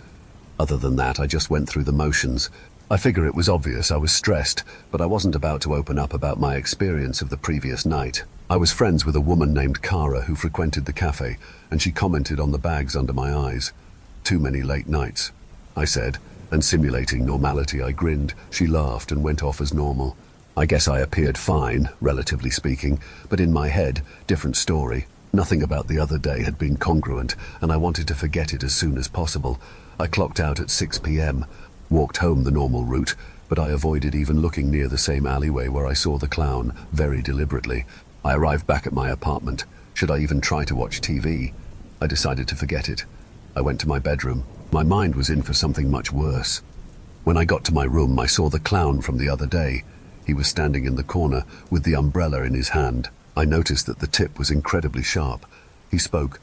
Other than that, I just went through the motions. I figure it was obvious I was stressed, but I wasn't about to open up about my experience of the previous night. I was friends with a woman named Kara who frequented the cafe, and she commented on the bags under my eyes. Too many late nights, I said, and simulating normality, I grinned. She laughed and went off as normal. I guess I appeared fine, relatively speaking, but in my head, different story. Nothing about the other day had been congruent, and I wanted to forget it as soon as possible. I clocked out at 6 p.m., walked home the normal route, but I avoided even looking near the same alleyway where I saw the clown, very deliberately. I arrived back at my apartment. Should I even try to watch TV? I decided to forget it. I went to my bedroom. My mind was in for something much worse. When I got to my room, I saw the clown from the other day. He was standing in the corner with the umbrella in his hand. I noticed that the tip was incredibly sharp. He spoke,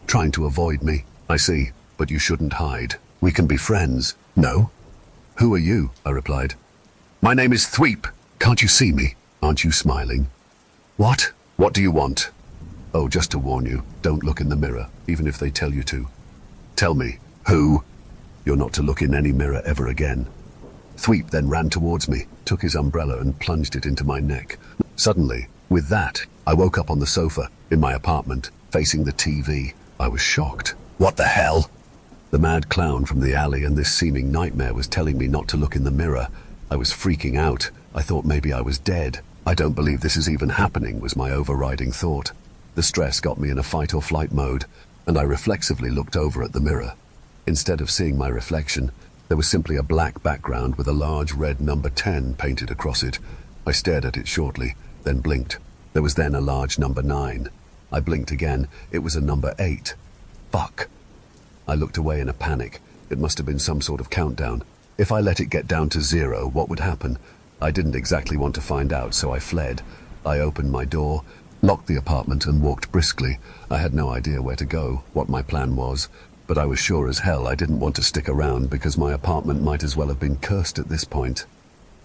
trying to avoid me. I see, but you shouldn't hide. We can be friends. No? Who are you? I replied. My name is Thweep. Can't you see me? Aren't you smiling? What? What do you want? Oh, just to warn you, don't look in the mirror, even if they tell you to. Tell me, who? You're not to look in any mirror ever again. Thweep then ran towards me, took his umbrella and plunged it into my neck. Suddenly, with that, I woke up on the sofa, in my apartment, facing the TV. I was shocked. What the hell? The mad clown from the alley and this seeming nightmare was telling me not to look in the mirror. I was freaking out. I thought maybe I was dead. I don't believe this is even happening, was my overriding thought. The stress got me in a fight or flight mode, and I reflexively looked over at the mirror. Instead of seeing my reflection, there was simply a black background with a large red number 10 painted across it. I stared at it shortly, then blinked. There was then a large number 9. I blinked again. It was a number 8. Fuck. I looked away in a panic. It must have been some sort of countdown. If I let it get down to 0, what would happen? I didn't exactly want to find out, so I fled. I opened my door, locked the apartment and walked briskly. I had no idea where to go, what my plan was, but I was sure as hell I didn't want to stick around because my apartment might as well have been cursed at this point.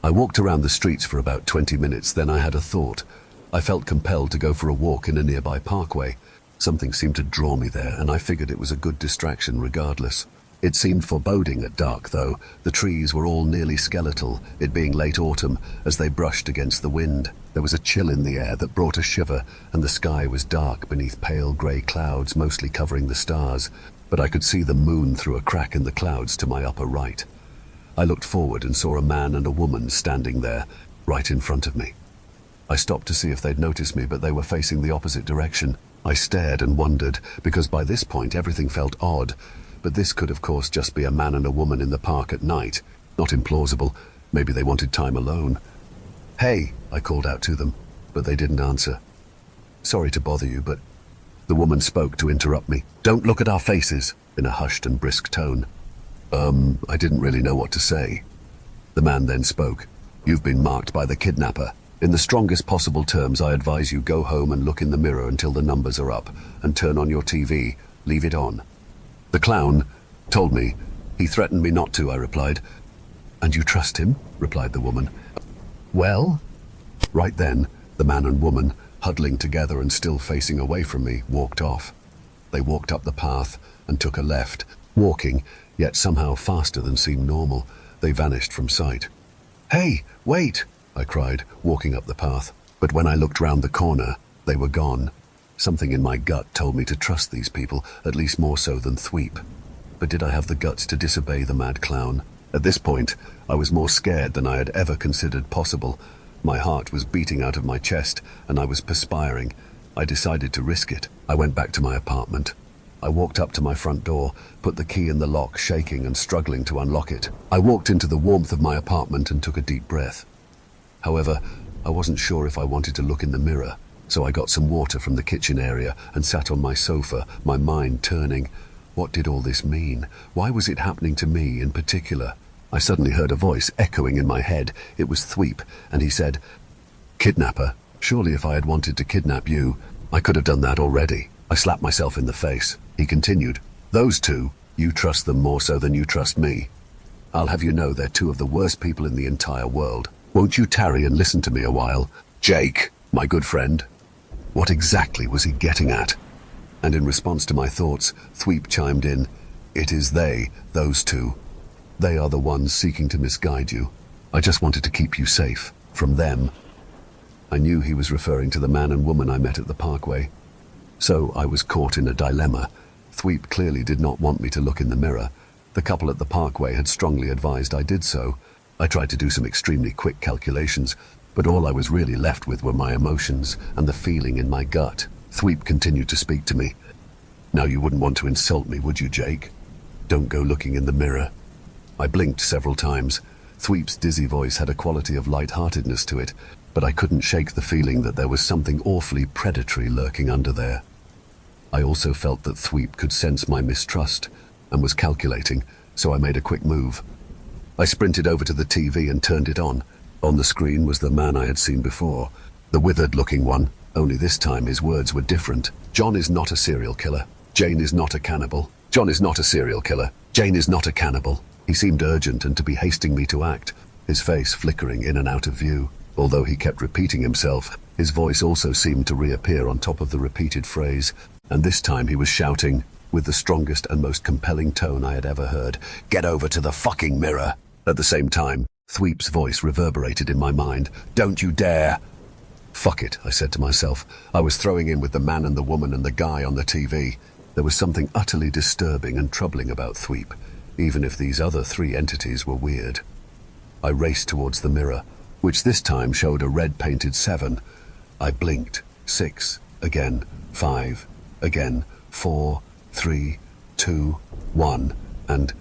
I walked around the streets for about 20 minutes, then I had a thought. I felt compelled to go for a walk in a nearby parkway. Something seemed to draw me there, and I figured it was a good distraction regardless. It seemed foreboding at dark, though. The trees were all nearly skeletal, it being late autumn, as they brushed against the wind. There was a chill in the air that brought a shiver, and the sky was dark beneath pale grey clouds mostly covering the stars, but I could see the moon through a crack in the clouds to my upper right. I looked forward and saw a man and a woman standing there, right in front of me. I stopped to see if they'd noticed me, but they were facing the opposite direction. I stared and wondered, because by this point everything felt odd. But this could of course just be a man and a woman in the park at night. Not implausible. Maybe they wanted time alone. Hey, I called out to them, but they didn't answer. Sorry to bother you, but... The woman spoke to interrupt me. Don't look at our faces, in a hushed and brisk tone. I didn't really know what to say. The man then spoke. You've been marked by the kidnapper. In the strongest possible terms, I advise you go home and look in the mirror until the numbers are up, and turn on your TV. Leave it on. The clown told me. He threatened me not to, I replied. And you trust him? Replied the woman. Well? Right then, the man and woman, huddling together and still facing away from me, walked off. They walked up the path and took a left, walking, yet somehow faster than seemed normal. They vanished from sight. Hey, wait! I cried, walking up the path. But when I looked round the corner, they were gone. Something in my gut told me to trust these people, at least more so than Thweep. But did I have the guts to disobey the mad clown? At this point, I was more scared than I had ever considered possible. My heart was beating out of my chest, and I was perspiring. I decided to risk it. I went back to my apartment. I walked up to my front door, put the key in the lock, shaking and struggling to unlock it. I walked into the warmth of my apartment and took a deep breath. However, I wasn't sure if I wanted to look in the mirror. So I got some water from the kitchen area and sat on my sofa, my mind turning. What did all this mean? Why was it happening to me in particular? I suddenly heard a voice echoing in my head. It was Thweep, and he said, Kidnapper, surely if I had wanted to kidnap you, I could have done that already. I slapped myself in the face. He continued, Those two, you trust them more so than you trust me. I'll have you know they're two of the worst people in the entire world. Won't you tarry and listen to me a while? Jake, my good friend. What exactly was he getting at? And in response to my thoughts, Thweep chimed in, It is they, those two. They are the ones seeking to misguide you. I just wanted to keep you safe, from them. I knew he was referring to the man and woman I met at the parkway. So I was caught in a dilemma. Thweep clearly did not want me to look in the mirror. The couple at the parkway had strongly advised I did so. I tried to do some extremely quick calculations, but all I was really left with were my emotions and the feeling in my gut. Thweep continued to speak to me. Now you wouldn't want to insult me, would you, Jake? Don't go looking in the mirror. I blinked several times. Thweep's dizzy voice had a quality of light-heartedness to it, but I couldn't shake the feeling that there was something awfully predatory lurking under there. I also felt that Thweep could sense my mistrust and was calculating, so I made a quick move. I sprinted over to the TV and turned it on. On the screen was the man I had seen before, the withered-looking one, only this time his words were different. John is not a serial killer. Jane is not a cannibal. John is not a serial killer. Jane is not a cannibal. He seemed urgent and to be hasting me to act, his face flickering in and out of view. Although he kept repeating himself, his voice also seemed to reappear on top of the repeated phrase, and this time he was shouting, with the strongest and most compelling tone I had ever heard, "Get over to the fucking mirror!" At the same time, Thweep's voice reverberated in my mind. "Don't you dare!" Fuck it, I said to myself. I was throwing in with the man and the woman and the guy on the TV. There was something utterly disturbing and troubling about Thweep, even if these other three entities were weird. I raced towards the mirror, which this time showed a red-painted 7. I blinked. 6. Again. 5. Again. 4. 3. 2. 1. And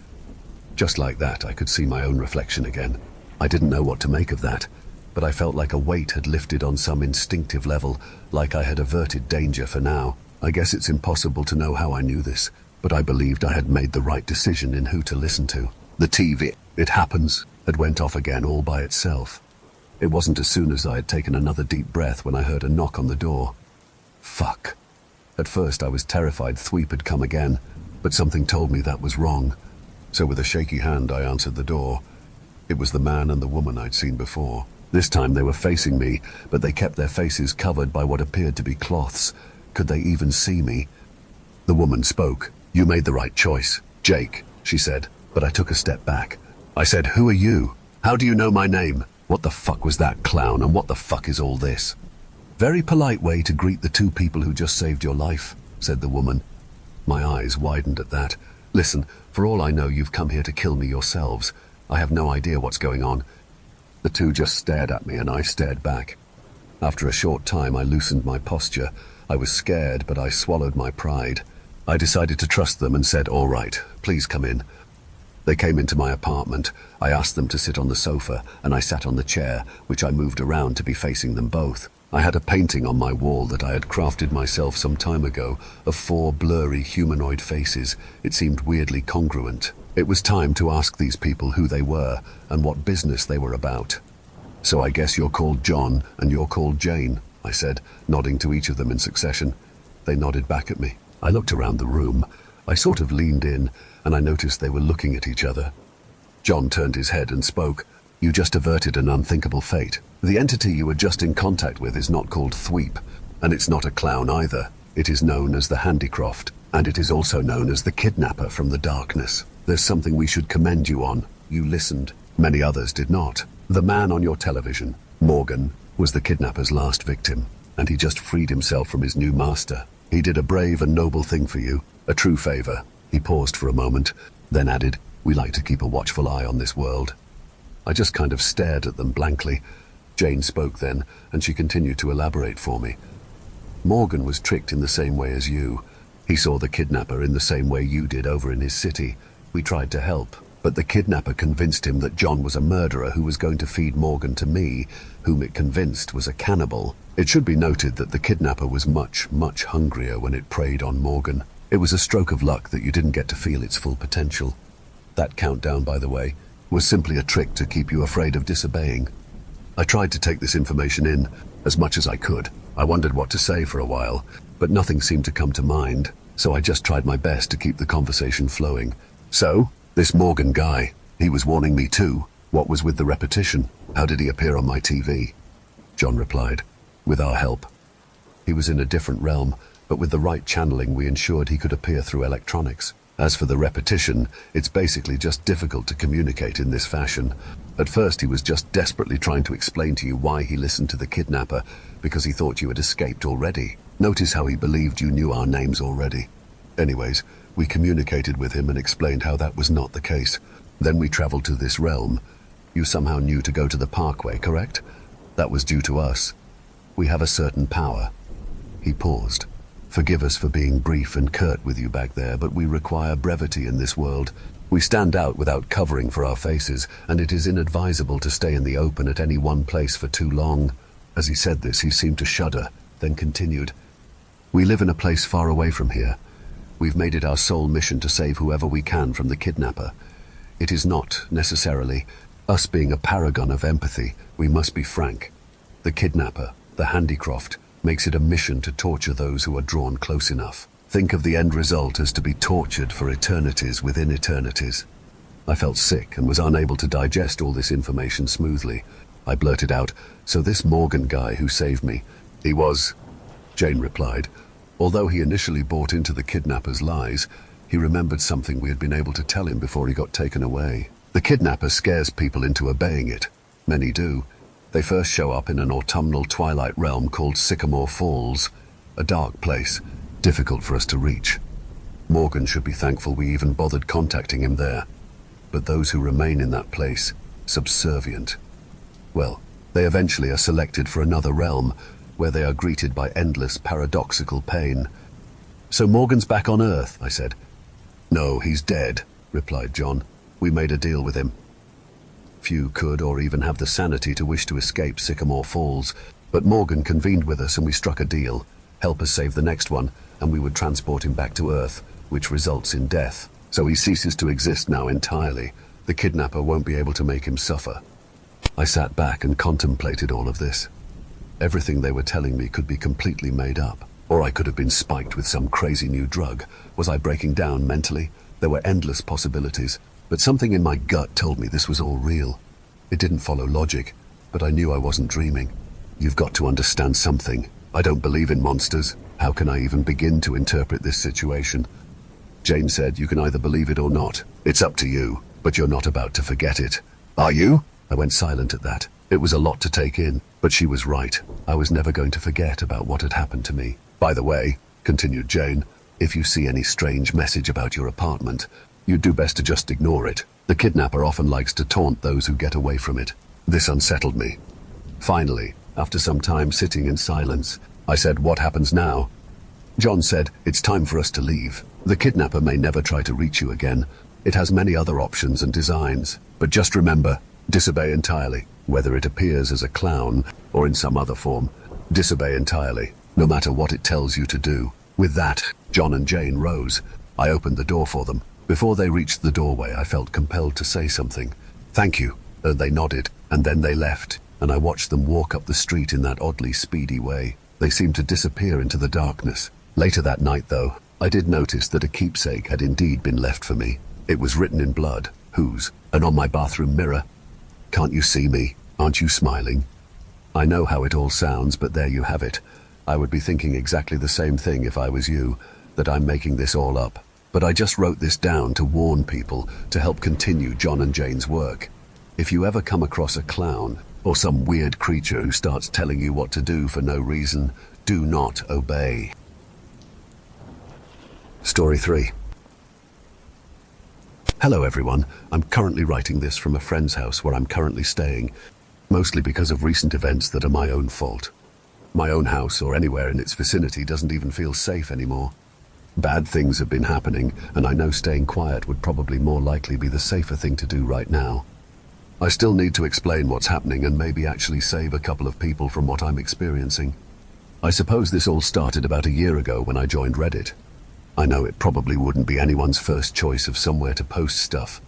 just like that, I could see my own reflection again. I didn't know what to make of that, but I felt like a weight had lifted on some instinctive level, like I had averted danger for now. I guess it's impossible to know how I knew this, but I believed I had made the right decision in who to listen to. The TV, "It Happens," had went off again all by itself. It wasn't as soon as I had taken another deep breath when I heard a knock on the door. Fuck. At first I was terrified Thweep had come again, but something told me that was wrong. So with a shaky hand I answered the door. It was the man and the woman I'd seen before. This time they were facing me, but they kept their faces covered by what appeared to be cloths. Could they even see me? The woman spoke. "You made the right choice, Jake," she said, but I took a step back. I said, "Who are you? How do you know my name? What the fuck was that clown, and what the fuck is all this?" "Very polite way to greet the two people who just saved your life," said the woman. My eyes widened at that. "Listen, for all I know, you've come here to kill me yourselves. I have no idea what's going on." The two just stared at me and I stared back. After a short time I loosened my posture. I was scared, but I swallowed my pride. I decided to trust them and said, "All right, please come in." They came into my apartment. I asked them to sit on the sofa, and I sat on the chair, which I moved around to be facing them both. I had a painting on my wall that I had crafted myself some time ago of 4 blurry humanoid faces. It seemed weirdly congruent. It was time to ask these people who they were and what business they were about. "So I guess you're called John and you're called Jane," I said, nodding to each of them in succession. They nodded back at me. I looked around the room. I sort of leaned in, and I noticed they were looking at each other. John turned his head and spoke. "You just averted an unthinkable fate. The entity you were just in contact with is not called Thweep, and it's not a clown either. It is known as the Handicroft, and it is also known as the Kidnapper from the Darkness. There's something we should commend you on. You listened. Many others did not. The man on your television, Morgan, was the kidnapper's last victim, and he just freed himself from his new master. He did a brave and noble thing for you, a true favor." He paused for a moment, then added, "We like to keep a watchful eye on this world." I just kind of stared at them blankly. Jane spoke then, and she continued to elaborate for me. "Morgan was tricked in the same way as you. He saw the kidnapper in the same way you did over in his city. We tried to help, but the kidnapper convinced him that John was a murderer who was going to feed Morgan to me, whom it convinced was a cannibal. It should be noted that the kidnapper was much, much hungrier when it preyed on Morgan. It was a stroke of luck that you didn't get to feel its full potential. That countdown, by the way, was simply a trick to keep you afraid of disobeying." I tried to take this information in as much as I could. I wondered what to say for a while, but nothing seemed to come to mind, so I just tried my best to keep the conversation flowing. "So, this Morgan guy, he was warning me too. What was with the repetition? How did he appear on my TV?" John replied, "With our help. He was in a different realm, but with the right channeling we ensured he could appear through electronics. As for the repetition, it's basically just difficult to communicate in this fashion. At first he was just desperately trying to explain to you why he listened to the kidnapper, because he thought you had escaped already. Notice how he believed you knew our names already. Anyways, we communicated with him and explained how that was not the case. Then we traveled to this realm. You somehow knew to go to the Parkway, correct? That was due to us. We have a certain power." He paused. "Forgive us for being brief and curt with you back there, but we require brevity in this world. We stand out without covering for our faces, and it is inadvisable to stay in the open at any one place for too long." As he said this, he seemed to shudder, then continued, "We live in a place far away from here. We've made it our sole mission to save whoever we can from the kidnapper. It is not, necessarily, Us being a paragon of empathy, we must be frank. The kidnapper, the Handicroft, makes it a mission to torture those who are drawn close enough. Think of the end result as to be tortured for eternities within eternities. I felt sick and was unable to digest all this information smoothly. I blurted out, "So this Morgan guy who saved me, he was..." Jane replied. Although he initially bought into the kidnapper's lies, he remembered something we had been able to tell him before he got taken away. The kidnapper scares people into obeying it. Many do. They first show up in an autumnal twilight realm called Sycamore Falls, a dark place, difficult for us to reach. Morgan should be thankful we even bothered contacting him there. But those who remain in that place, subservient, well, they eventually are selected for another realm, where they are greeted by endless paradoxical pain. "So Morgan's back on Earth," I said. "No, he's dead," replied John. "We made a deal with him." Few could or even have the sanity to wish to escape Sycamore Falls, but Morgan convened with us and we struck a deal. Help us save the next one, and we would transport him back to Earth, which results in death. So he ceases to exist now entirely. The kidnapper won't be able to make him suffer. I sat back and contemplated all of this. Everything they were telling me could be completely made up, or I could have been spiked with some crazy new drug. Was I breaking down mentally? There were endless possibilities, but something in my gut told me this was all real. It didn't follow logic, but I knew I wasn't dreaming. You've got to understand something. I don't believe in monsters. How can I even begin to interpret this situation? Jane said, "You can either believe it or not. It's up to you, but you're not about to forget it." "Are you?" I went silent at that. It was a lot to take in, but she was right. I was never going to forget about what had happened to me. "By the way," continued Jane, "if you see any strange message about your apartment, you'd do best to just ignore it. The kidnapper often likes to taunt those who get away from it." This unsettled me. Finally, after some time sitting in silence, I said, "What happens now?" John said, "It's time for us to leave. The kidnapper may never try to reach you again. It has many other options and designs. But just remember, disobey entirely. Whether it appears as a clown or in some other form, disobey entirely, no matter what it tells you to do." With that, John and Jane rose. I opened the door for them. Before they reached the doorway, I felt compelled to say something. "Thank you." They nodded, and then they left, and I watched them walk up the street in that oddly speedy way. They seemed to disappear into the darkness. Later that night, though, I did notice that a keepsake had indeed been left for me. It was written in blood, whose, and on my bathroom mirror. "Can't you see me? Aren't you smiling?" I know how it all sounds, but there you have it. I would be thinking exactly the same thing if I was you, that I'm making this all up. But I just wrote this down to warn people, to help continue John and Jane's work. If you ever come across a clown, or some weird creature who starts telling you what to do for no reason, do not obey. Story 3. Hello everyone, I'm currently writing this from a friend's house where I'm currently staying, mostly because of recent events that are my own fault. My own house or anywhere in its vicinity doesn't even feel safe anymore. Bad things have been happening, and I know staying quiet would probably more likely be the safer thing to do right now. I still need to explain what's happening and maybe actually save a couple of people from what I'm experiencing. I suppose this all started about a year ago when I joined Reddit. I know it probably wouldn't be anyone's first choice of somewhere to post stuff,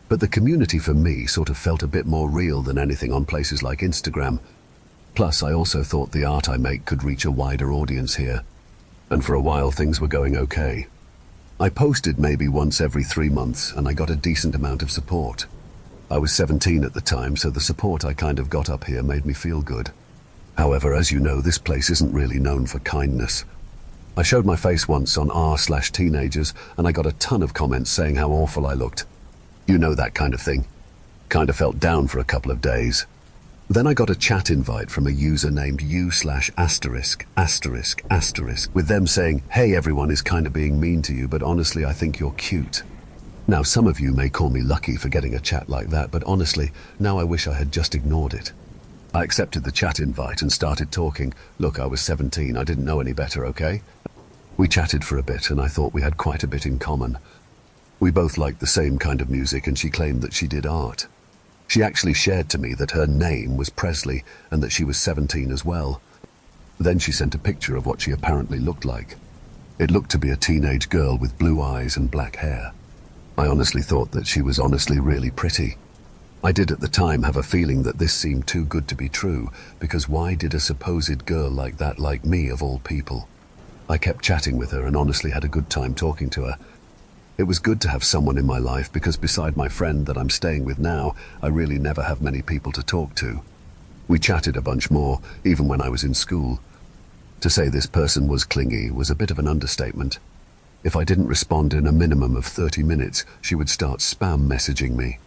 but the community for me sort of felt a bit more real than anything on places like Instagram. Plus, I also thought the art I make could reach a wider audience here, and for a while things were going okay. I posted maybe once every 3 months, and I got a decent amount of support. I was 17 at the time, so the support I kind of got up here made me feel good. However, as you know, this place isn't really known for kindness. I showed my face once on r/teenagers, and I got a ton of comments saying how awful I looked. You know, that kind of thing. Kind of felt down for a couple of days. Then I got a chat invite from a user named u/****, with them saying, "Hey, everyone is kind of being mean to you, but honestly I think you're cute." Now, some of you may call me lucky for getting a chat like that, but honestly, now I wish I had just ignored it. I accepted the chat invite and started talking. Look, I was 17, I didn't know any better, okay? We chatted for a bit, and I thought we had quite a bit in common. We both liked the same kind of music, and she claimed that she did art. She actually shared to me that her name was Presley and that she was 17 as well. Then she sent a picture of what she apparently looked like. It looked to be a teenage girl with blue eyes and black hair. I honestly thought that she was honestly really pretty. I did at the time have a feeling that this seemed too good to be true, because why did a supposed girl like that like me, of all people? I kept chatting with her and honestly had a good time talking to her. It was good to have someone in my life because beside my friend that I'm staying with now, I really never have many people to talk to. We chatted a bunch more, even when I was in school. To say this person was clingy was a bit of an understatement. If I didn't respond in a minimum of 30 minutes, she would start spam messaging me.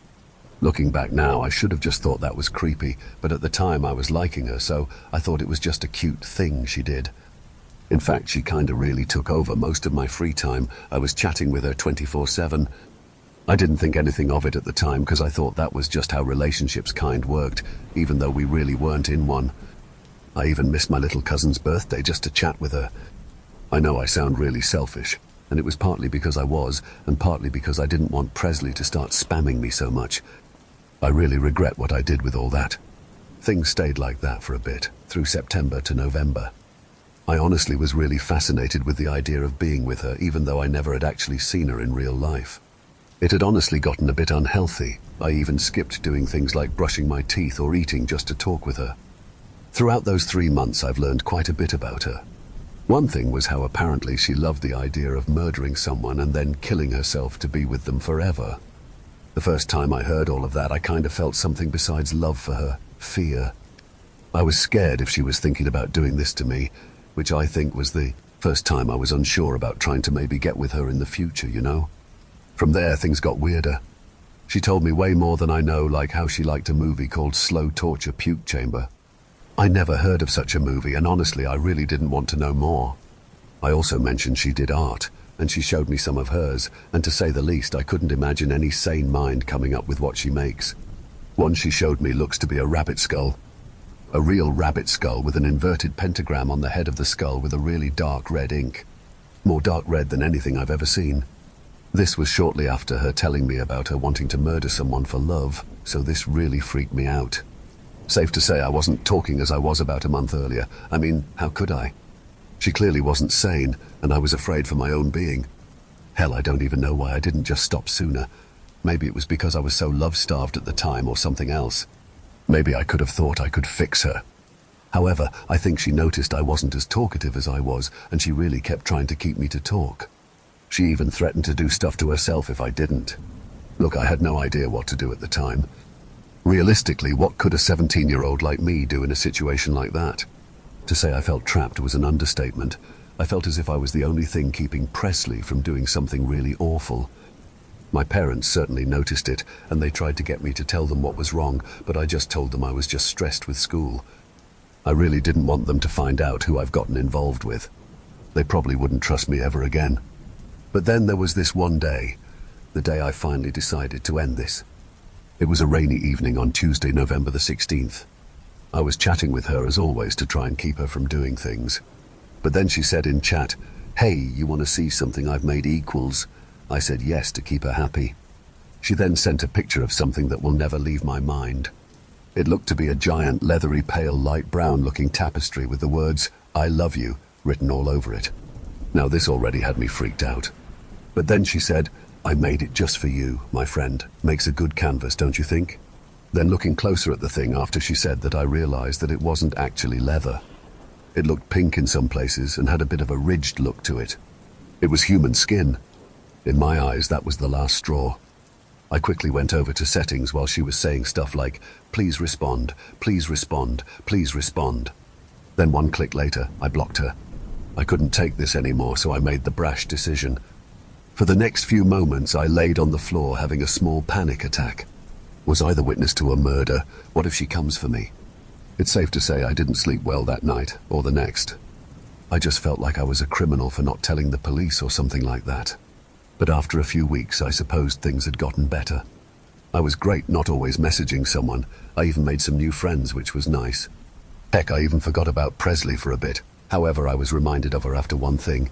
Looking back now, I should have just thought that was creepy, but at the time I was liking her, so I thought it was just a cute thing she did. In fact, she kinda really took over most of my free time. I was chatting with her 24/7. I didn't think anything of it at the time because I thought that was just how relationships kind worked, even though we really weren't in one. I even missed my little cousin's birthday just to chat with her. I know I sound really selfish, and it was partly because I was, and partly because I didn't want Presley to start spamming me so much. I really regret what I did with all that. Things stayed like that for a bit, through September to November. I honestly was really fascinated with the idea of being with her, even though I never had actually seen her in real life. It had honestly gotten a bit unhealthy. I even skipped doing things like brushing my teeth or eating just to talk with her. Throughout those 3 months, I've learned quite a bit about her. One thing was how apparently she loved the idea of murdering someone and then killing herself to be with them forever. The first time I heard all of that, I kind of felt something besides love for her, fear. I was scared if she was thinking about doing this to me, which I think was the first time I was unsure about trying to maybe get with her in the future, you know? From there, things got weirder. She told me way more than I know, like how she liked a movie called Slow Torture Puke Chamber. I never heard of such a movie, and honestly, I really didn't want to know more. I also mentioned she did art, and she showed me some of hers, and to say the least, I couldn't imagine any sane mind coming up with what she makes. One she showed me looks to be a rabbit skull. A real rabbit skull with an inverted pentagram on the head of the skull with a really dark red ink. More dark red than anything I've ever seen. This was shortly after her telling me about her wanting to murder someone for love, so this really freaked me out. Safe to say I wasn't talking as I was about a month earlier. I mean, how could I? She clearly wasn't sane, and I was afraid for my own being. Hell, I don't even know why I didn't just stop sooner. Maybe it was because I was so love-starved at the time or something else. Maybe I could have thought I could fix her. However, I think she noticed I wasn't as talkative as I was, and she really kept trying to keep me to talk. She even threatened to do stuff to herself if I didn't. Look, I had no idea what to do at the time. Realistically, what could a 17-year-old like me do in a situation like that? To say I felt trapped was an understatement. I felt as if I was the only thing keeping Presley from doing something really awful. My parents certainly noticed it, and they tried to get me to tell them what was wrong, but I just told them I was just stressed with school. I really didn't want them to find out who I've gotten involved with. They probably wouldn't trust me ever again. But then there was this one day, the day I finally decided to end this. It was a rainy evening on Tuesday, November the 16th. I was chatting with her as always to try and keep her from doing things. But then she said in chat, "Hey, you want to see something I've made equals?" I said yes to keep her happy. She then sent a picture of something that will never leave my mind. It looked to be a giant, leathery, pale, light brown looking tapestry with the words, "I love you," written all over it. Now this already had me freaked out. But then she said, "I made it just for you, my friend. Makes a good canvas, don't you think?" Then looking closer at the thing after she said that, I realized that it wasn't actually leather. It looked pink in some places and had a bit of a ridged look to it. It was human skin. In my eyes, that was the last straw. I quickly went over to settings while she was saying stuff like, "Please respond, please respond, please respond." Then one click later, I blocked her. I couldn't take this anymore, so I made the brash decision. For the next few moments, I laid on the floor having a small panic attack. Was I the witness to a murder? What if she comes for me? It's safe to say I didn't sleep well that night, or the next. I just felt like I was a criminal for not telling the police or something like that. But after a few weeks, I supposed things had gotten better. I was great not always messaging someone. I even made some new friends, which was nice. Heck, I even forgot about Presley for a bit. However, I was reminded of her after one thing.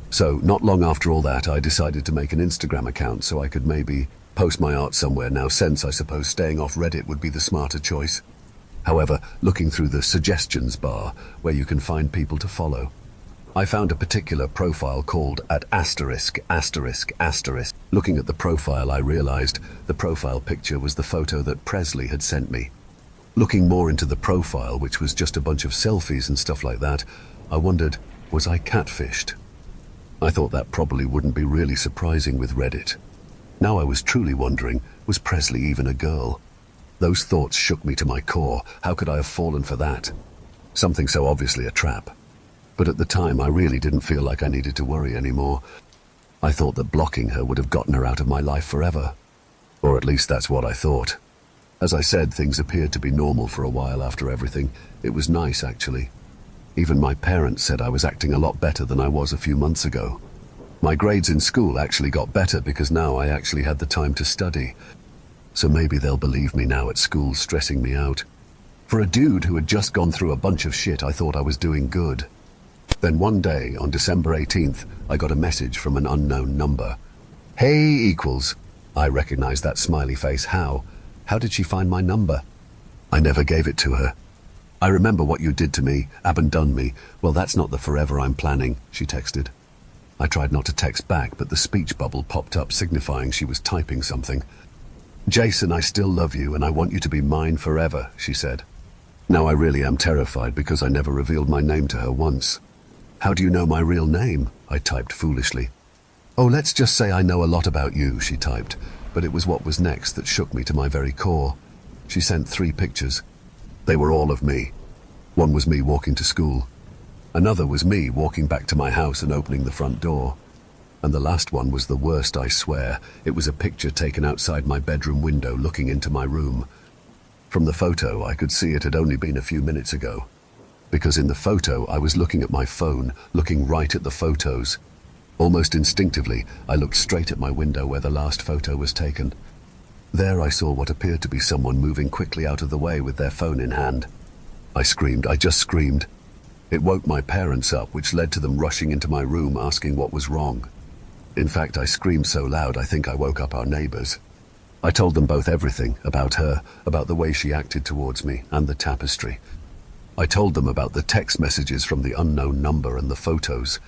So, not long after all that, I decided to make an Instagram account so I could maybe post my art somewhere. Now, since I suppose staying off Reddit would be the smarter choice. However, looking through the suggestions bar, where you can find people to follow, I found a particular profile called @*****. Looking at the profile, I realized the profile picture was the photo that Presley had sent me. Looking more into the profile, which was just a bunch of selfies and stuff like that, I wondered, was I catfished? I thought that probably wouldn't be really surprising with Reddit. Now I was truly wondering, was Presley even a girl? Those thoughts shook me to my core. How could I have fallen for that? Something so obviously a trap. But at the time, I really didn't feel like I needed to worry anymore. I thought that blocking her would have gotten her out of my life forever. Or at least that's what I thought. As I said, things appeared to be normal for a while after everything. It was nice, actually. Even my parents said I was acting a lot better than I was a few months ago. My grades in school actually got better because now I actually had the time to study. So maybe they'll believe me now at school stressing me out. For a dude who had just gone through a bunch of shit, I thought I was doing good. Then one day, on December 18th, I got a message from an unknown number. Hey equals. I recognized that smiley face. How? How did she find my number? I never gave it to her. I remember what you did to me, abandoned me. Well, that's not the forever I'm planning, she texted. I tried not to text back, but the speech bubble popped up signifying she was typing something. Jason, I still love you and I want you to be mine forever, she said. Now I really am terrified because I never revealed my name to her once. How do you know my real name? I typed foolishly. Oh, let's just say I know a lot about you, she typed, but it was what was next that shook me to my very core. She sent 3 pictures. They were all of me. One was me walking to school. Another was me walking back to my house and opening the front door. And the last one was the worst, I swear. It was a picture taken outside my bedroom window looking into my room. From the photo, I could see it had only been a few minutes ago. Because in the photo, I was looking at my phone, looking right at the photos. Almost instinctively, I looked straight at my window where the last photo was taken. There I saw what appeared to be someone moving quickly out of the way with their phone in hand. I screamed. I just screamed. It woke my parents up, which led to them rushing into my room asking what was wrong. In fact, I screamed so loud I think I woke up our neighbors. I told them both everything, about her, about the way she acted towards me, and the tapestry. I told them about the text messages from the unknown number and the photos.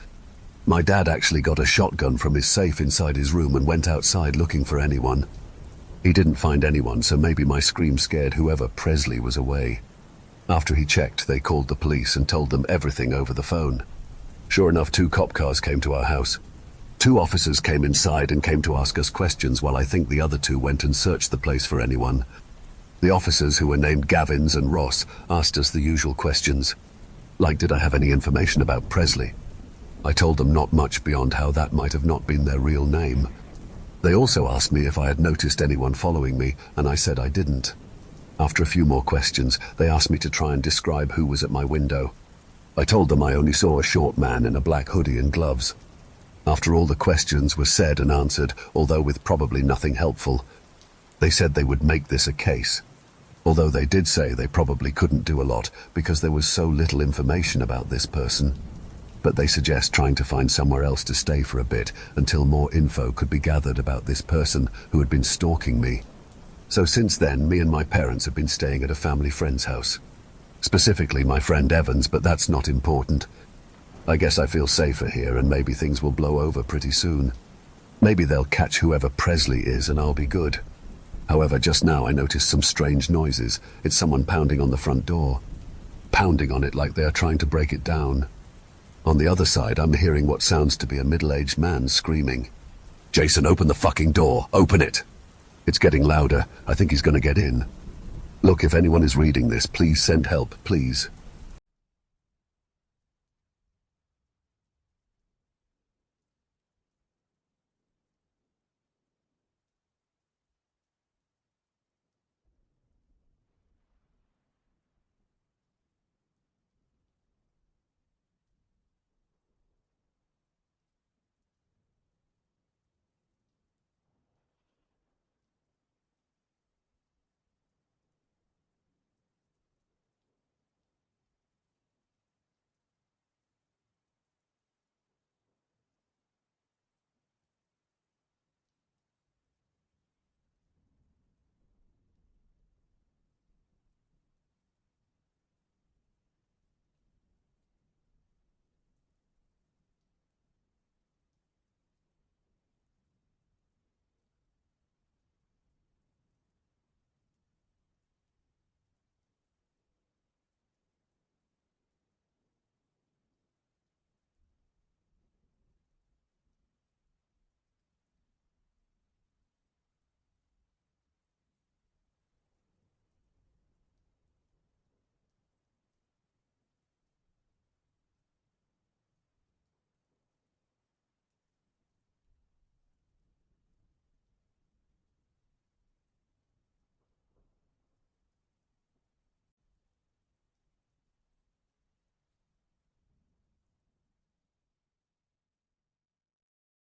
My dad actually got a shotgun from his safe inside his room and went outside looking for anyone. He didn't find anyone, so maybe my scream scared whoever Presley was away. After he checked, they called the police and told them everything over the phone. Sure enough, 2 cop cars came to our house. 2 officers came inside and came to ask us questions while I think the other 2 went and searched the place for anyone. The officers, who were named Gavins and Ross, asked us the usual questions. Like, did I have any information about Presley? I told them not much beyond how that might have not been their real name. They also asked me if I had noticed anyone following me, and I said I didn't. After a few more questions, they asked me to try and describe who was at my window. I told them I only saw a short man in a black hoodie and gloves. After all the questions were said and answered, although with probably nothing helpful, they said they would make this a case. Although they did say they probably couldn't do a lot because there was so little information about this person. But they suggest trying to find somewhere else to stay for a bit until more info could be gathered about this person who had been stalking me. So since then, me and my parents have been staying at a family friend's house. Specifically my friend Evans, but that's not important. I guess I feel safer here and maybe things will blow over pretty soon. Maybe they'll catch whoever Presley is and I'll be good. However, just now I noticed some strange noises. It's someone pounding on the front door. Pounding on it like they are trying to break it down. On the other side, I'm hearing what sounds to be a middle-aged man screaming. Jason, open the fucking door. Open it. It's getting louder. I think he's gonna get in. Look, if anyone is reading this, please send help, please.